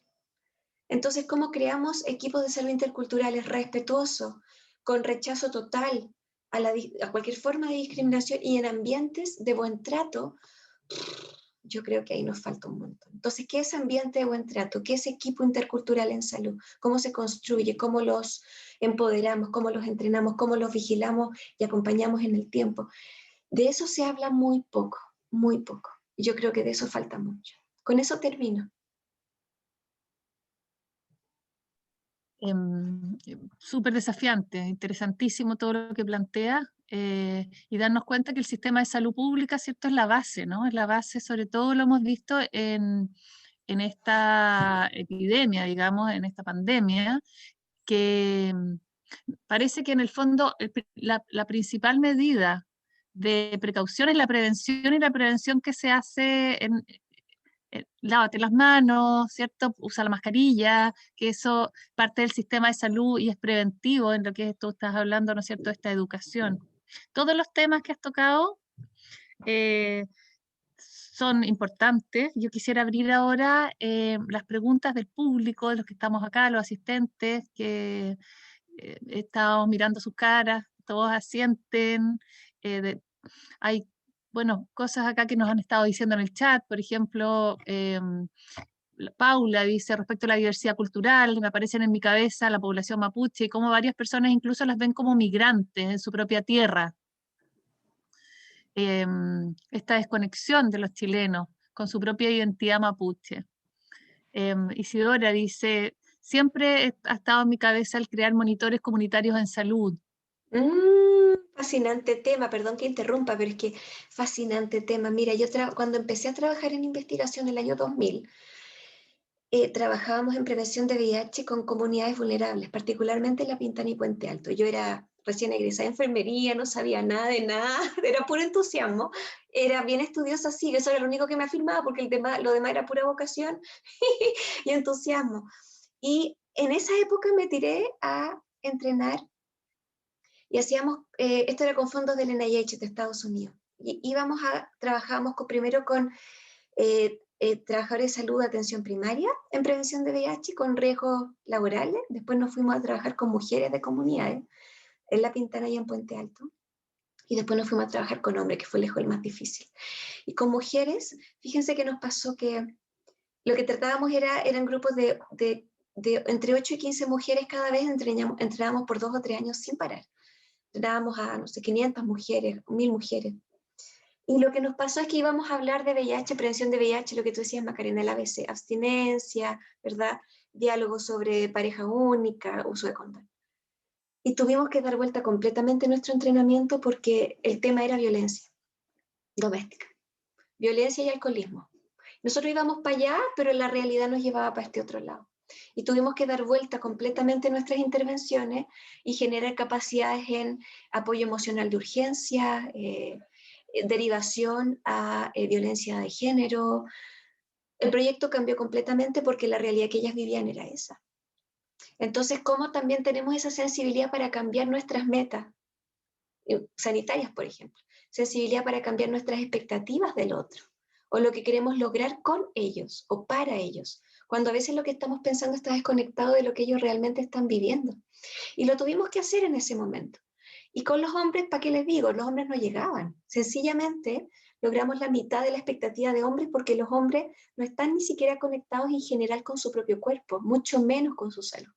S3: Entonces, ¿cómo creamos equipos de salud interculturales respetuosos, con rechazo total a cualquier forma de discriminación y en ambientes de buen trato? Yo creo que ahí nos falta un montón. Entonces, ¿qué es ambiente de buen trato? ¿Qué es equipo intercultural en salud? ¿Cómo se construye? ¿Cómo los empoderamos? ¿Cómo los entrenamos? ¿Cómo los vigilamos y acompañamos en el tiempo? De eso se habla muy poco, muy poco. Y yo creo que de eso falta mucho. Con eso termino.
S2: Súper desafiante, interesantísimo todo lo que plantea, y darnos cuenta que el sistema de salud pública, ¿cierto?, es la base, ¿no? Es la base, sobre todo lo hemos visto en esta epidemia, digamos, en esta pandemia, que parece que en el fondo la principal medida de precaución es la prevención, y la prevención que se hace lávate las manos, ¿cierto? Usa la mascarilla, que eso parte del sistema de salud y es preventivo en lo que tú estás hablando, ¿no es cierto?, esta educación. Todos los temas que has tocado eh, son importantes. Yo quisiera abrir ahora las preguntas del público, de los que estamos acá, los asistentes, que estamos mirando sus caras, todos asienten. Hay, bueno, cosas acá que nos han estado diciendo en el chat, por ejemplo, Paula dice, respecto a la diversidad cultural, me aparecen en mi cabeza la población mapuche y cómo varias personas incluso las ven como migrantes en su propia tierra. Esta desconexión de los chilenos con su propia identidad mapuche. Isidora dice, siempre ha estado en mi cabeza el crear monitores comunitarios en salud.
S3: Fascinante tema, perdón que interrumpa, pero es que fascinante tema. Mira, cuando empecé a trabajar en investigación en el año 2000, trabajábamos en prevención de VIH con comunidades vulnerables, particularmente en La Pintana y Puente Alto. Yo era recién egresada de enfermería, no sabía nada de nada, era puro entusiasmo, era bien estudiosa, sí, eso era lo único que me afirmaba, porque lo demás era pura vocación y entusiasmo. Y en esa época me tiré a entrenar y esto era con fondos del NIH de Estados Unidos. Y trabajábamos primero con trabajadores de salud de atención primaria en prevención de VIH con riesgos laborales. Después nos fuimos a trabajar con mujeres de comunidades en La Pintana y en Puente Alto. Y después nos fuimos a trabajar con hombres, que fue lejos el más difícil. Y con mujeres, fíjense que nos pasó que lo que tratábamos eran grupos de entre 8 y 15 mujeres cada vez, entrenábamos por 2 o 3 años sin parar. Entrenábamos a, no sé, 500 mujeres, 1000 mujeres. Y lo que nos pasó es que íbamos a hablar de VIH, prevención de VIH, lo que tú decías, Macarena, el ABC, abstinencia, ¿verdad? Diálogo sobre pareja única, uso de condón. Y tuvimos que dar vuelta completamente nuestro entrenamiento porque el tema era violencia doméstica, violencia y alcoholismo. Nosotros íbamos para allá, pero la realidad nos llevaba para este otro lado. Y tuvimos que dar vuelta completamente nuestras intervenciones y generar capacidades en apoyo emocional de urgencia, derivación a violencia de género. El proyecto cambió completamente porque la realidad que ellas vivían era esa. Entonces, ¿cómo también tenemos esa sensibilidad para cambiar nuestras metas sanitarias, por ejemplo? Sensibilidad para cambiar nuestras expectativas del otro, o lo que queremos lograr con ellos o para ellos, cuando a veces lo que estamos pensando está desconectado de lo que ellos realmente están viviendo. Y lo tuvimos que hacer en ese momento. Y con los hombres, ¿para qué les digo? Los hombres no llegaban. Sencillamente logramos la mitad de la expectativa de hombres porque los hombres no están ni siquiera conectados en general con su propio cuerpo, mucho menos con su salud.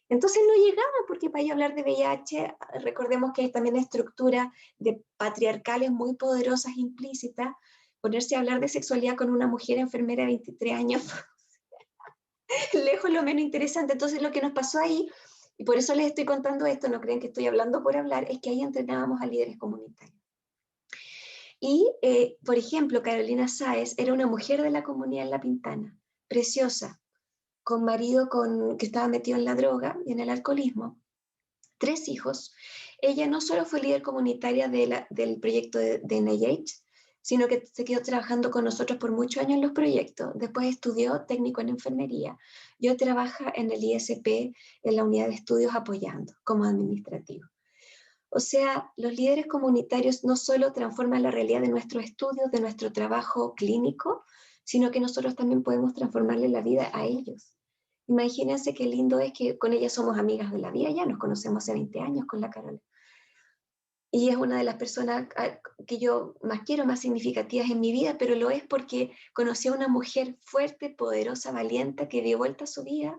S3: Entonces no llegaban porque para ellos hablar de VIH, recordemos que hay también estructuras de patriarcales muy poderosas implícitas, ponerse a hablar de sexualidad con una mujer enfermera de 23 años, lejos lo menos interesante. Entonces lo que nos pasó ahí, y por eso les estoy contando esto, no creen que estoy hablando por hablar, es que ahí entrenábamos a líderes comunitarios. Y, por ejemplo, Carolina Sáez era una mujer de la comunidad en La Pintana, preciosa, con marido que estaba metido en la droga y en el alcoholismo, 3 hijos. Ella no solo fue líder comunitaria del proyecto de NIH, sino que se quedó trabajando con nosotros por muchos años en los proyectos. Después estudió técnico en enfermería. Y hoy trabaja en el ISP, en la unidad de estudios, apoyando como administrativo. O sea, los líderes comunitarios no solo transforman la realidad de nuestros estudios, de nuestro trabajo clínico, sino que nosotros también podemos transformarle la vida a ellos. Imagínense qué lindo es que con ella somos amigas de la vida, ya nos conocemos hace 20 años con la Carol. Y es una de las personas que yo más quiero, más significativas en mi vida, pero lo es porque conocí a una mujer fuerte, poderosa, valiente, que dio vuelta a su vida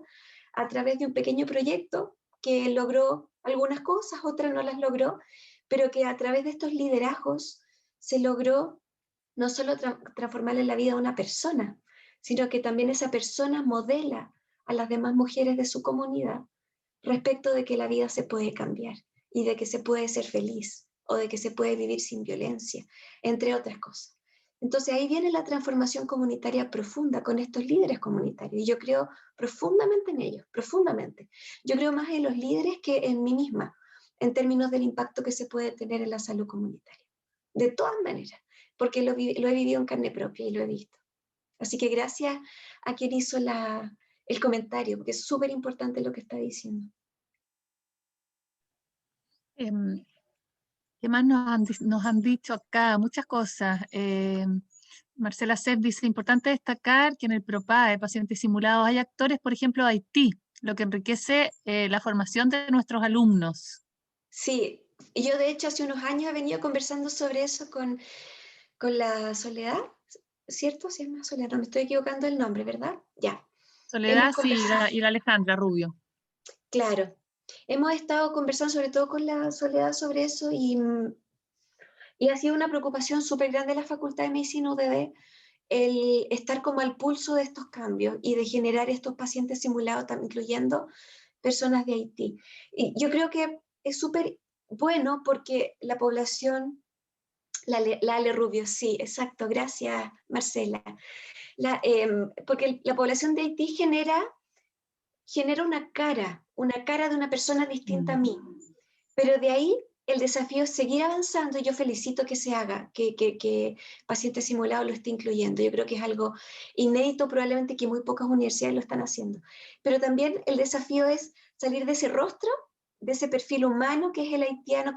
S3: a través de un pequeño proyecto que logró algunas cosas, otras no las logró, pero que a través de estos liderazgos se logró no solo transformarle la vida a una persona, sino que también esa persona modela a las demás mujeres de su comunidad respecto de que la vida se puede cambiar y de que se puede ser feliz o de que se puede vivir sin violencia, entre otras cosas. Entonces ahí viene la transformación comunitaria profunda con estos líderes comunitarios. Y yo creo profundamente en ellos, profundamente. Yo creo más en los líderes que en mí misma, en términos del impacto que se puede tener en la salud comunitaria. De todas maneras, porque lo he vivido en carne propia y lo he visto. Así que gracias a quien hizo el comentario, porque es súper importante lo que está diciendo.
S2: ¿Qué más nos han dicho acá? Muchas cosas. Marcela Sef dice, importante destacar que en el PROPAE, pacientes simulados, hay actores, por ejemplo, de Haití, lo que enriquece la formación de nuestros alumnos.
S3: Sí, yo de hecho hace unos años he venido conversando sobre eso con la Soledad, ¿cierto? Se llama Soledad, no me estoy equivocando el nombre, ¿verdad? Ya.
S2: Soledad,
S3: Hemos
S2: sí,
S3: conversado,
S2: y la Alejandra Rubio.
S3: claro, hemos estado conversando sobre todo con la Soledad sobre eso y ha sido una preocupación súper grande de la Facultad de Medicina UDD el estar como al pulso de estos cambios y de generar estos pacientes simulados, también incluyendo personas de Haití. Y yo creo que es súper bueno porque la población, la Ale Rubio, sí, exacto, gracias Marcela, porque la población de Haití genera una cara de una persona distinta a mí, pero de ahí el desafío es seguir avanzando y yo felicito que se haga, que paciente simulado lo esté incluyendo. Yo creo que es algo inédito, probablemente que muy pocas universidades lo están haciendo. Pero también el desafío es salir de ese rostro, de ese perfil humano que es el haitiano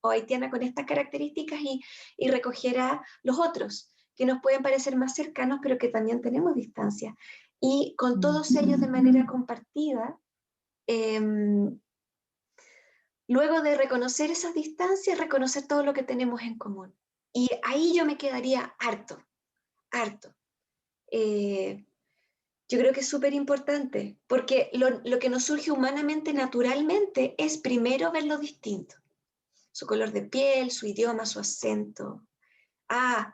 S3: o haitiana con estas características y recoger a los otros, que nos pueden parecer más cercanos, pero que también tenemos distancia. Y con todos ellos de manera compartida, eh, luego de reconocer esas distancias, reconocer todo lo que tenemos en común. Y ahí yo me quedaría harto, harto. Yo creo que es súper importante, porque lo que nos surge humanamente, naturalmente, es primero ver lo distinto. Su color de piel, su idioma, su acento.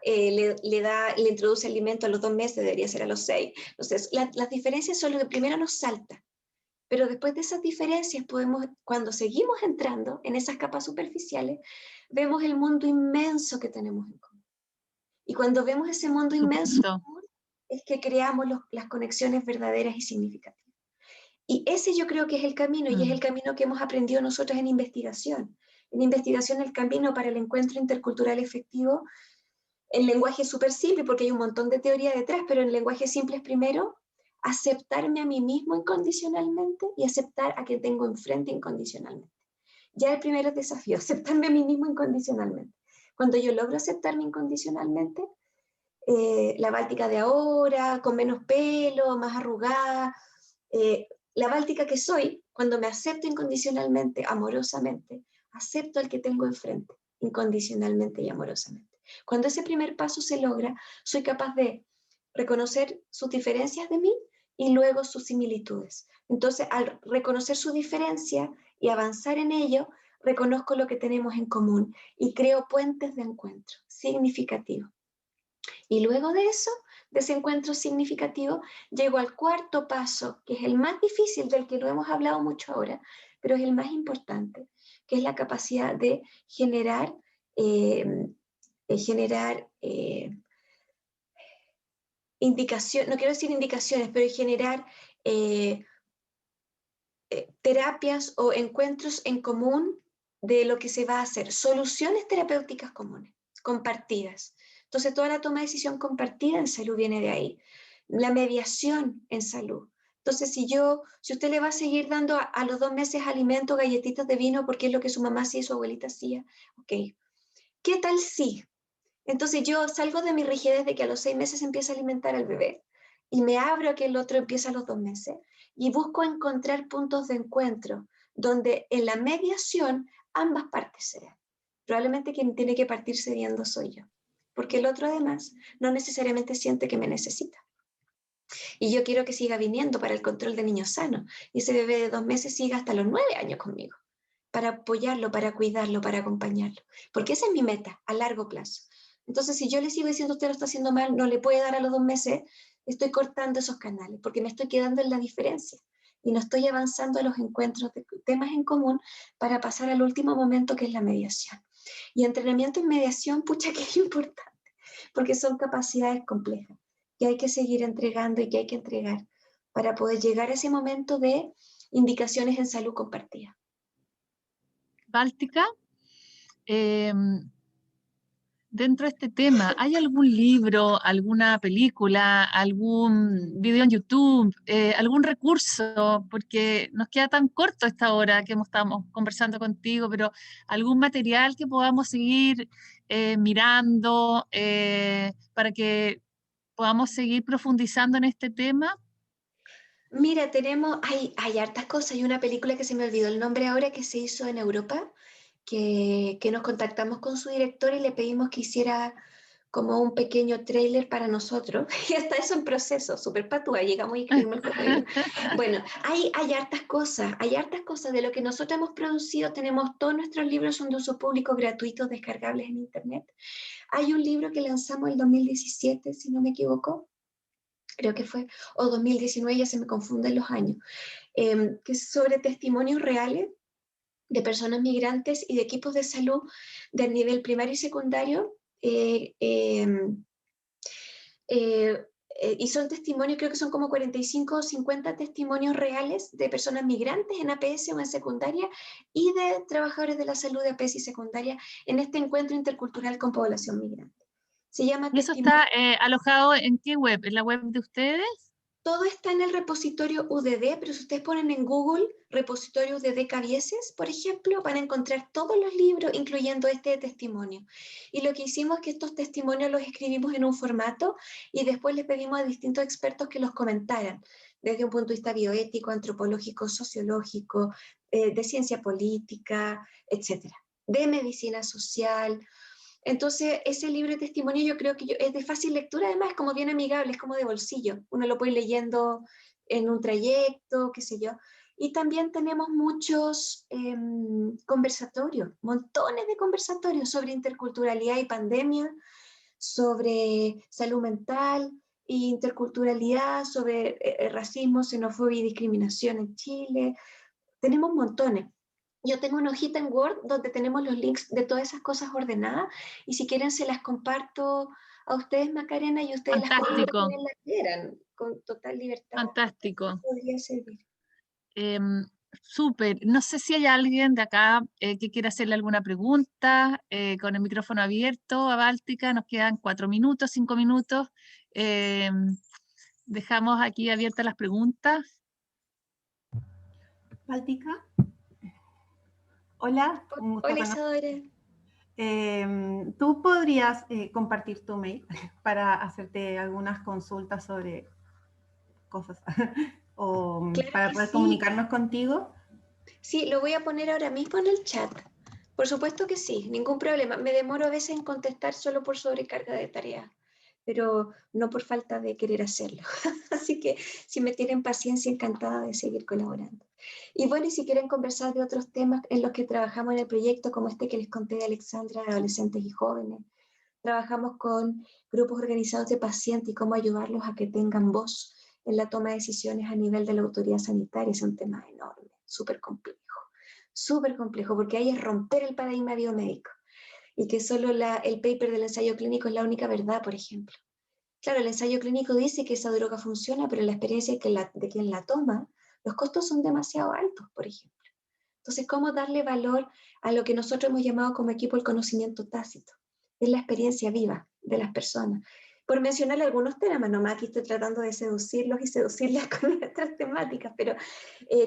S3: Le introduce alimento a los 2 meses, debería ser a los 6. Entonces, las diferencias son lo que primero nos salta. Pero después de esas diferencias cuando seguimos entrando en esas capas superficiales, vemos el mundo inmenso que tenemos en común. Y cuando vemos ese mundo inmenso en común, es que creamos las conexiones verdaderas y significativas. Y ese yo creo que es el camino, y es el camino que hemos aprendido nosotros en investigación. En investigación, el camino para el encuentro intercultural efectivo, en lenguaje súper simple, porque hay un montón de teoría detrás, pero en lenguaje simple es primero aceptarme a mí mismo incondicionalmente y aceptar a quien tengo enfrente incondicionalmente. Ya el primer desafío, aceptarme a mí mismo incondicionalmente. Cuando yo logro aceptarme incondicionalmente, la Báltica de ahora, con menos pelo, más arrugada, la Báltica que soy, cuando me acepto incondicionalmente, amorosamente, acepto al que tengo enfrente, incondicionalmente y amorosamente. Cuando ese primer paso se logra, soy capaz de reconocer sus diferencias de mí y luego sus similitudes. Entonces, al reconocer su diferencia y avanzar en ello, reconozco lo que tenemos en común y creo puentes de encuentro significativos. Y luego de eso, de ese encuentro significativo, llego al cuarto paso, que es el más difícil, del que no hemos hablado mucho ahora, pero es el más importante, que es la capacidad de generar, indicaciones, no quiero decir indicaciones, pero generar terapias o encuentros en común de lo que se va a hacer, soluciones terapéuticas comunes, compartidas. Entonces, toda la toma de decisión compartida en salud viene de ahí. La mediación en salud. Entonces, si usted le va a seguir dando a los 2 meses alimento, galletitas de vino, porque es lo que su mamá hacía y su abuelita hacía, ok. ¿Qué tal si? Entonces yo salgo de mi rigidez de que a los 6 meses empieza a alimentar al bebé y me abro a que el otro empiece a los 2 meses y busco encontrar puntos de encuentro donde en la mediación ambas partes se den. Probablemente quien tiene que partir cediendo soy yo, porque el otro además no necesariamente siente que me necesita. Y yo quiero que siga viniendo para el control de niños sanos y ese bebé de 2 meses siga hasta los 9 años conmigo, para apoyarlo, para cuidarlo, para acompañarlo, porque esa es mi meta a largo plazo. Entonces, si yo le sigo diciendo usted lo está haciendo mal, no le puede dar a los 2 meses, estoy cortando esos canales, porque me estoy quedando en la diferencia y no estoy avanzando a los encuentros de temas en común para pasar al último momento, que es la mediación. Y entrenamiento en mediación, pucha, que es importante, porque son capacidades complejas que hay que seguir entregando y que hay que entregar para poder llegar a ese momento de indicaciones en salud compartida.
S2: Báltica, dentro de este tema, ¿hay algún libro, alguna película, algún video en YouTube, algún recurso? Porque nos queda tan corto esta hora que estamos conversando contigo, pero algún material que podamos seguir mirando para que podamos seguir profundizando en este tema.
S3: Mira, hay hartas cosas. Hay una película que se me olvidó el nombre ahora, que se hizo en Europa, que nos contactamos con su director y le pedimos que hiciera como un pequeño tráiler para nosotros. Y hasta eso en proceso, súper patúa, llegamos y escribimos el código. Bueno, hay hartas cosas de lo que nosotros hemos producido. Todos nuestros libros son de uso público, gratuitos, descargables en internet. Hay un libro que lanzamos el 2017, si no me equivoco, creo que fue, o 2019, ya se me confunden los años, que es sobre testimonios reales de personas migrantes y de equipos de salud del nivel primario y secundario, y son testimonios, creo que son como 45 o 50 testimonios reales de personas migrantes en APS o en secundaria y de trabajadores de la salud de APS y secundaria en este encuentro intercultural con población migrante. Se llama
S2: ¿Y eso
S3: Testimonio.
S2: está alojado en qué web? ¿En la web de ustedes?
S3: Todo está en el repositorio UDD, pero si ustedes ponen en Google repositorio UDD Cabieses, por ejemplo, van a encontrar todos los libros, incluyendo este de testimonio. Y lo que hicimos es que estos testimonios los escribimos en un formato y después les pedimos a distintos expertos que los comentaran, desde un punto de vista bioético, antropológico, sociológico, de ciencia política, etcétera, de medicina social. Entonces, ese libro de testimonio yo creo que es de fácil lectura, además es como bien amigable, es como de bolsillo. Uno lo puede ir leyendo en un trayecto, qué sé yo. Y también tenemos muchos conversatorios, montones de conversatorios sobre interculturalidad y pandemia, sobre salud mental e interculturalidad, sobre racismo, xenofobia y discriminación en Chile. Tenemos montones. Yo tengo una hojita en Word donde tenemos los links de todas esas cosas ordenadas y si quieren se las comparto a ustedes, Macarena, y ustedes las comparten
S2: Fantástico,
S3: quienes las quieran, con total libertad.
S2: fantástico.
S3: Podría servir.
S2: Súper. No sé si hay alguien de acá que quiera hacerle alguna pregunta con el micrófono abierto a Báltica. Nos quedan 4 minutos, 5 minutos. Dejamos aquí abiertas las preguntas.
S4: Báltica. Hola, un gusto
S3: Hola
S4: conocerte.
S3: Isadora.
S4: ¿Tú podrías compartir tu mail para hacerte algunas consultas sobre cosas o
S3: Claro
S4: para
S3: que
S4: poder
S3: sí.
S4: comunicarnos contigo?
S3: Sí, lo voy a poner ahora mismo en el chat. Por supuesto que sí, ningún problema. Me demoro a veces en contestar solo por sobrecarga de tareas, pero no por falta de querer hacerlo. Así que si me tienen paciencia, encantada de seguir colaborando. Y bueno, y si quieren conversar de otros temas en los que trabajamos en el proyecto, como este que les conté de Alexandra, de adolescentes y jóvenes, Trabajamos con grupos organizados de pacientes y cómo ayudarlos a que tengan voz en la toma de decisiones a nivel de la autoridad sanitaria. Es un tema enorme, súper complejo, porque ahí es romper el paradigma biomédico y que solo el paper del ensayo clínico es la única verdad, por ejemplo. Claro, el ensayo clínico dice que esa droga funciona, pero la experiencia de quien la toma, los costos son demasiado altos, por ejemplo. Entonces, ¿cómo darle valor a lo que nosotros hemos llamado como equipo el conocimiento tácito? Es la experiencia viva de las personas. Por mencionar algunos temas, nomás aquí estoy tratando de seducirlos y seducirlas con nuestras temáticas, pero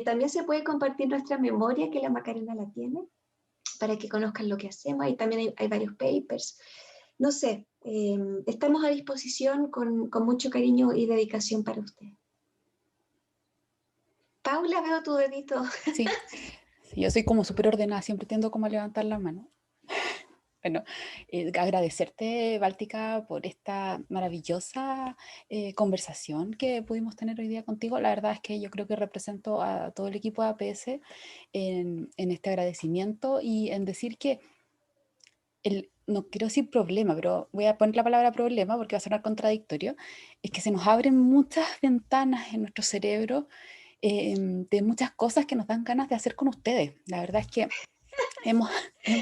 S3: también se puede compartir nuestra memoria, que la Macarena la tiene, para que conozcan lo que hacemos. Ahí también hay varios papers. No sé, estamos a disposición con mucho cariño y dedicación para ustedes. Paula, veo tu dedito.
S5: Sí, sí, yo soy como súper ordenada, siempre tiendo como a levantar la mano. Bueno, agradecerte, Báltica, por esta maravillosa conversación que pudimos tener hoy día contigo. La verdad es que yo creo que represento a todo el equipo de APS en este agradecimiento y en decir que no quiero decir problema, pero voy a poner la palabra problema porque va a sonar contradictorio, es que se nos abren muchas ventanas en nuestro cerebro de muchas cosas que nos dan ganas de hacer con ustedes. La verdad es que hemos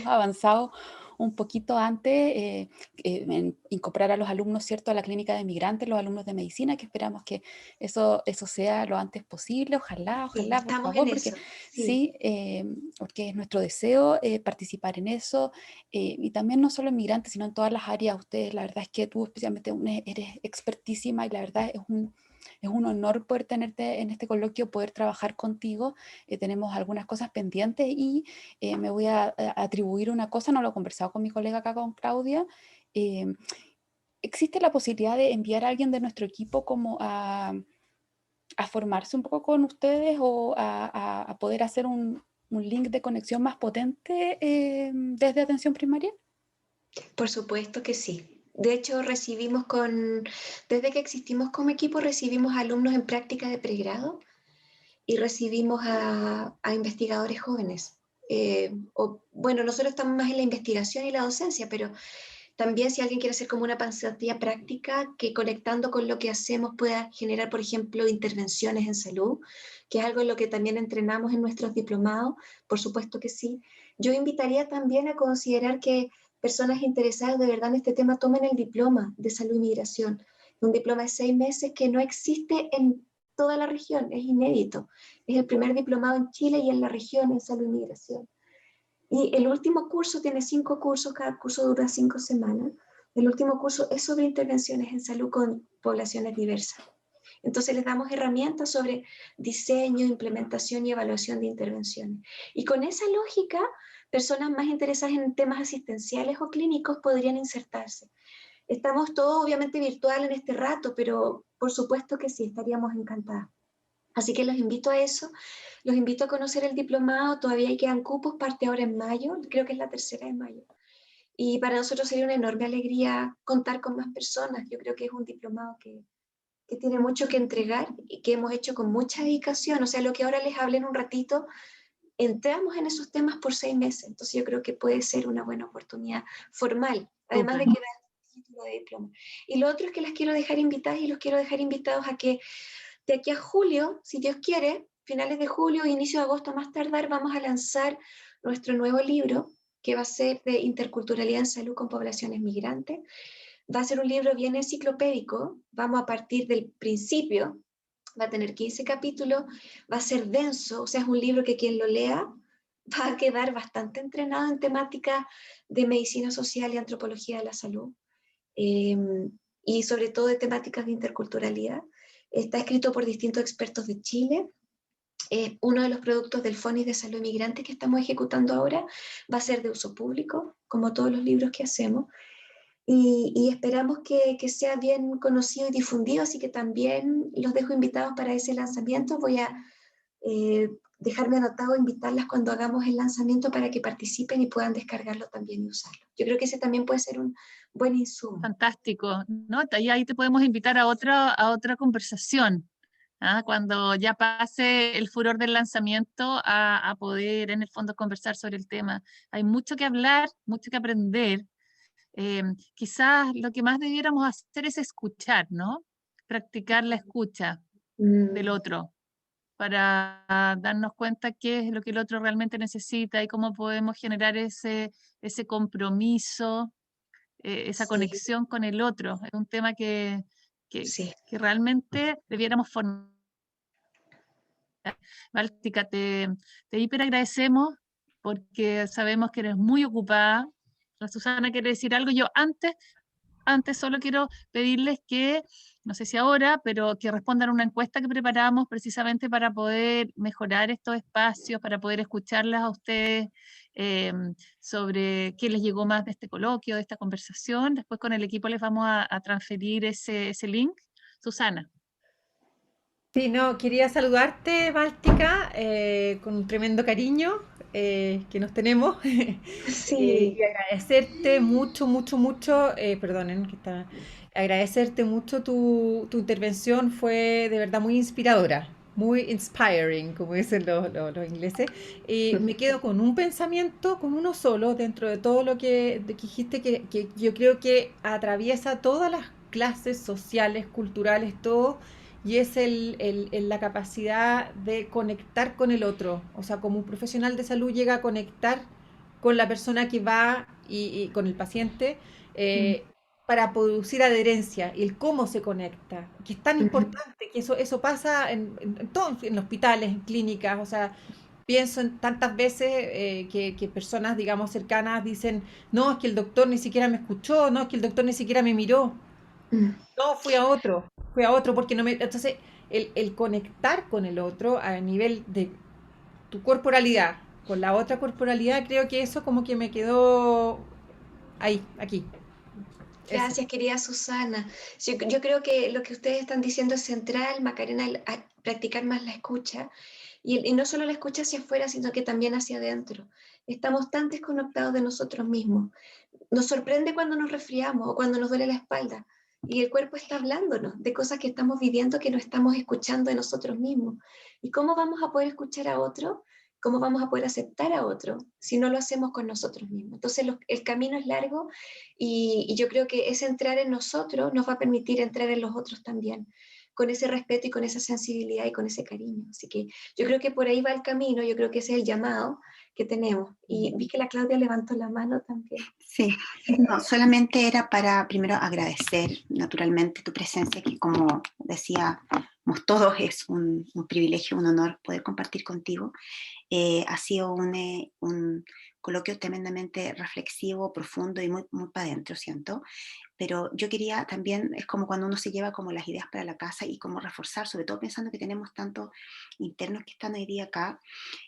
S5: avanzado un poquito antes en incorporar a los alumnos, ¿cierto?, a la clínica de migrantes, los alumnos de medicina, que esperamos que eso sea lo antes posible. Ojalá,
S3: Sí,
S5: por
S3: estamos
S5: favor,
S3: en
S5: porque
S3: eso.
S5: sí, porque es nuestro deseo participar en eso, y también no solo en migrantes, sino en todas las áreas. Ustedes, la verdad es que tú especialmente eres expertísima y la verdad es un honor poder tenerte en este coloquio, poder trabajar contigo. Tenemos algunas cosas pendientes y me voy a atribuir una cosa, no lo he conversado con mi colega acá, con Claudia. eh, ¿Existe la posibilidad de enviar a alguien de nuestro equipo como a formarse un poco con ustedes o a poder hacer un link de conexión más potente desde atención primaria?
S3: Por supuesto que sí. De hecho, desde que existimos como equipo, recibimos alumnos en práctica de pregrado y recibimos a investigadores jóvenes. Bueno, nosotros estamos más en la investigación y la docencia, pero también si alguien quiere hacer como una pasantía práctica que conectando con lo que hacemos pueda generar, por ejemplo, intervenciones en salud, que es algo en lo que también entrenamos en nuestros diplomados, por supuesto que sí. Yo invitaría también a considerar que personas interesadas de verdad en este tema tomen el diploma de salud y migración, un diploma de 6 meses que no existe en toda la región, es inédito. Es el primer diplomado en Chile y en la región en salud y migración. Y el último curso tiene 5 cursos, cada curso dura 5 semanas. El último curso es sobre intervenciones en salud con poblaciones diversas. Entonces les damos herramientas sobre diseño, implementación y evaluación de intervenciones. Y con esa lógica, personas más interesadas en temas asistenciales o clínicos podrían insertarse. Estamos todos obviamente virtual en este rato, pero por supuesto que sí, estaríamos encantadas. Así que los invito a eso, los invito a conocer el diplomado, todavía quedan cupos, parte ahora en mayo, creo que es la 3ª de mayo. Y para nosotros sería una enorme alegría contar con más personas. Yo creo que es un diplomado que tiene mucho que entregar y que hemos hecho con mucha dedicación. O sea, lo que ahora les hablé en un ratito, entramos en esos temas por 6 meses. Entonces yo creo que puede ser una buena oportunidad formal, además de que vean el título de diploma. Y lo otro es que las quiero dejar invitadas y los quiero dejar invitados a que de aquí a julio, si Dios quiere, finales de julio, inicio de agosto más tardar, vamos a lanzar nuestro nuevo libro, que va a ser de interculturalidad en salud con poblaciones migrantes. Va a ser un libro bien enciclopédico, vamos a partir del principio, va a tener 15 capítulos, va a ser denso, o sea, es un libro que quien lo lea va a quedar bastante entrenado en temática de medicina social y antropología de la salud, y sobre todo de temáticas de interculturalidad. Está escrito por distintos expertos de Chile. Uno de los productos del FONIS de Salud Migrante que estamos ejecutando ahora va a ser de uso público, como todos los libros que hacemos, y esperamos que sea bien conocido y difundido, así que también los dejo invitados para ese lanzamiento. Voy a dejarme anotado invitarlas cuando hagamos el lanzamiento para que participen y puedan descargarlo también y usarlo. Yo creo que ese también puede ser un buen insumo.
S2: Fantástico, ¿no? Y ahí te podemos invitar a otra conversación, ¿ah? Cuando ya pase el furor del lanzamiento a poder en el fondo conversar sobre el tema. Hay mucho que hablar, mucho que aprender, Quizás lo que más debiéramos hacer es escuchar, ¿no? Practicar la escucha del otro, para darnos cuenta qué es lo que el otro realmente necesita y cómo podemos generar ese compromiso, esa
S3: Sí,
S2: conexión con el otro. Es un tema que,
S3: sí.
S2: que realmente debiéramos formar. Báltica, te hiper agradecemos porque sabemos que eres muy ocupada. La Susana quiere decir algo. Yo antes solo quiero pedirles que, no sé si ahora, pero que respondan a una encuesta que preparamos precisamente para poder mejorar estos espacios, para poder escucharlas a ustedes eh, sobre qué les llegó más de este coloquio, de esta conversación. Después con el equipo les vamos a transferir ese link. Susana.
S4: Sí, no, quería saludarte, Báltica, con un tremendo cariño que nos tenemos
S3: Sí,
S4: y agradecerte mucho, mucho, mucho, perdonen, agradecerte mucho tu intervención, fue de verdad muy inspiradora, muy inspiring, como dicen los ingleses. Y me quedo con un pensamiento, con uno solo, dentro de todo lo que dijiste, que yo creo que atraviesa todas las clases sociales, culturales, todo y es la capacidad de conectar con el otro. O sea, como un profesional de salud llega a conectar con la persona que va y con el paciente para producir adherencia y el cómo se conecta, que es tan importante, que eso pasa en todos, en hospitales, en clínicas, o sea, pienso en tantas veces que personas, digamos, cercanas dicen, no, es que el doctor ni siquiera me escuchó, no, es que el doctor ni siquiera me miró. No, fui a otro porque no me... Entonces, el conectar con el otro a nivel de tu corporalidad con la otra corporalidad, creo que eso como que me quedó ahí, aquí. Eso.
S3: gracias, querida Susana. Yo creo que lo que ustedes están diciendo es central, Macarena, a practicar más la escucha. Y no solo la escucha hacia afuera, sino que también hacia adentro. Estamos tan desconectados de nosotros mismos. Nos sorprende cuando nos resfriamos o cuando nos duele la espalda. Y el cuerpo está hablándonos de cosas que estamos viviendo que no estamos escuchando de nosotros mismos. ¿Y cómo vamos a poder escuchar a otro? ¿Cómo vamos a poder aceptar a otro si no lo hacemos con nosotros mismos? Entonces el camino es largo y yo creo que ese entrar en nosotros nos va a permitir entrar en los otros también, con ese respeto y con esa sensibilidad y con ese cariño. Así que yo creo que por ahí va el camino, yo creo que ese es el llamado que tenemos. Y vi que la Claudia levantó la mano también.
S1: Sí, no, solamente era para primero agradecer naturalmente tu presencia, que como decíamos todos es un privilegio, un honor poder compartir contigo. Ha sido un coloquio tremendamente reflexivo, profundo y muy, muy para adentro, siento. Pero yo quería también, es como cuando uno se lleva como las ideas para la casa y cómo reforzar, sobre todo pensando que tenemos tantos internos que están hoy día acá,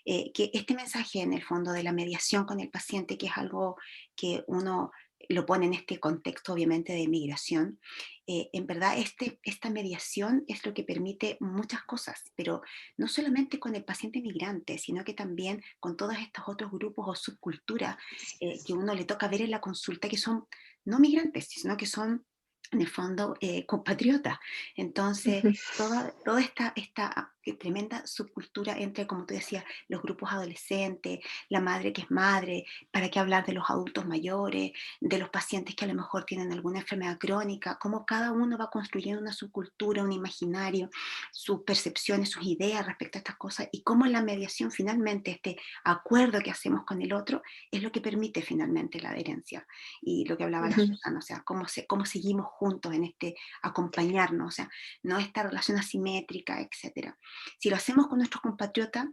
S1: que este mensaje en el fondo de la mediación con el paciente, que es algo que uno lo pone en este contexto obviamente de migración, en verdad esta mediación es lo que permite muchas cosas, pero no solamente con el paciente migrante, sino que también con todos estos otros grupos o subculturas que uno le toca ver en la consulta, que son no migrantes, sino que son en el fondo compatriotas. Entonces, toda esta tremenda subcultura entre, como tú decías, los grupos adolescentes, la madre que es madre, para qué hablar de los adultos mayores, de los pacientes que a lo mejor tienen alguna enfermedad crónica, cómo cada uno va construyendo una subcultura, un imaginario, sus percepciones, sus ideas respecto a estas cosas, y cómo la mediación finalmente, este acuerdo que hacemos con el otro, es lo que permite finalmente la adherencia. Y lo que hablaba la Susana, o sea, cómo seguimos juntos en este acompañarnos, o sea, no esta relación asimétrica, etcétera. Si lo hacemos con nuestros compatriotas,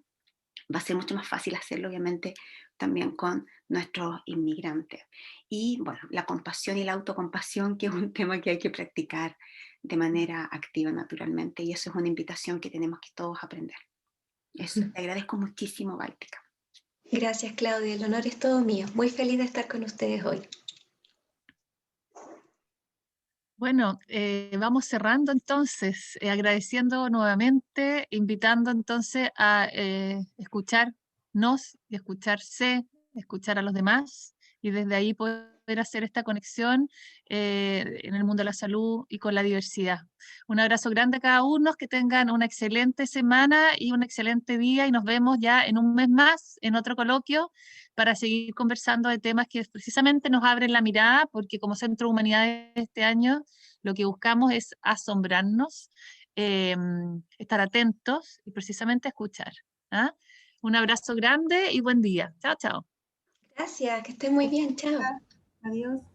S1: va a ser mucho más fácil hacerlo, obviamente, también con nuestros inmigrantes. Y bueno, la compasión y la autocompasión, que es un tema que hay que practicar de manera activa, naturalmente, y eso es una invitación que tenemos que todos aprender. Eso, te agradezco muchísimo, Báltica.
S3: Gracias, Claudia. El honor es todo mío. Muy feliz de estar con ustedes hoy.
S2: Bueno, vamos cerrando entonces, agradeciendo nuevamente, invitando entonces a escucharnos y escucharse, escuchar a los demás y desde ahí poder poder hacer esta conexión en el mundo de la salud y con la diversidad. Un abrazo grande a cada uno, que tengan una excelente semana y un excelente día, y nos vemos ya en un mes más en otro coloquio para seguir conversando de temas que precisamente nos abren la mirada, porque como Centro de Humanidades este año lo que buscamos es asombrarnos, estar atentos y precisamente escuchar. ¿Ah? Un abrazo grande y buen día. Chao, chao.
S3: Gracias, que estén muy bien, chao.
S6: Adiós.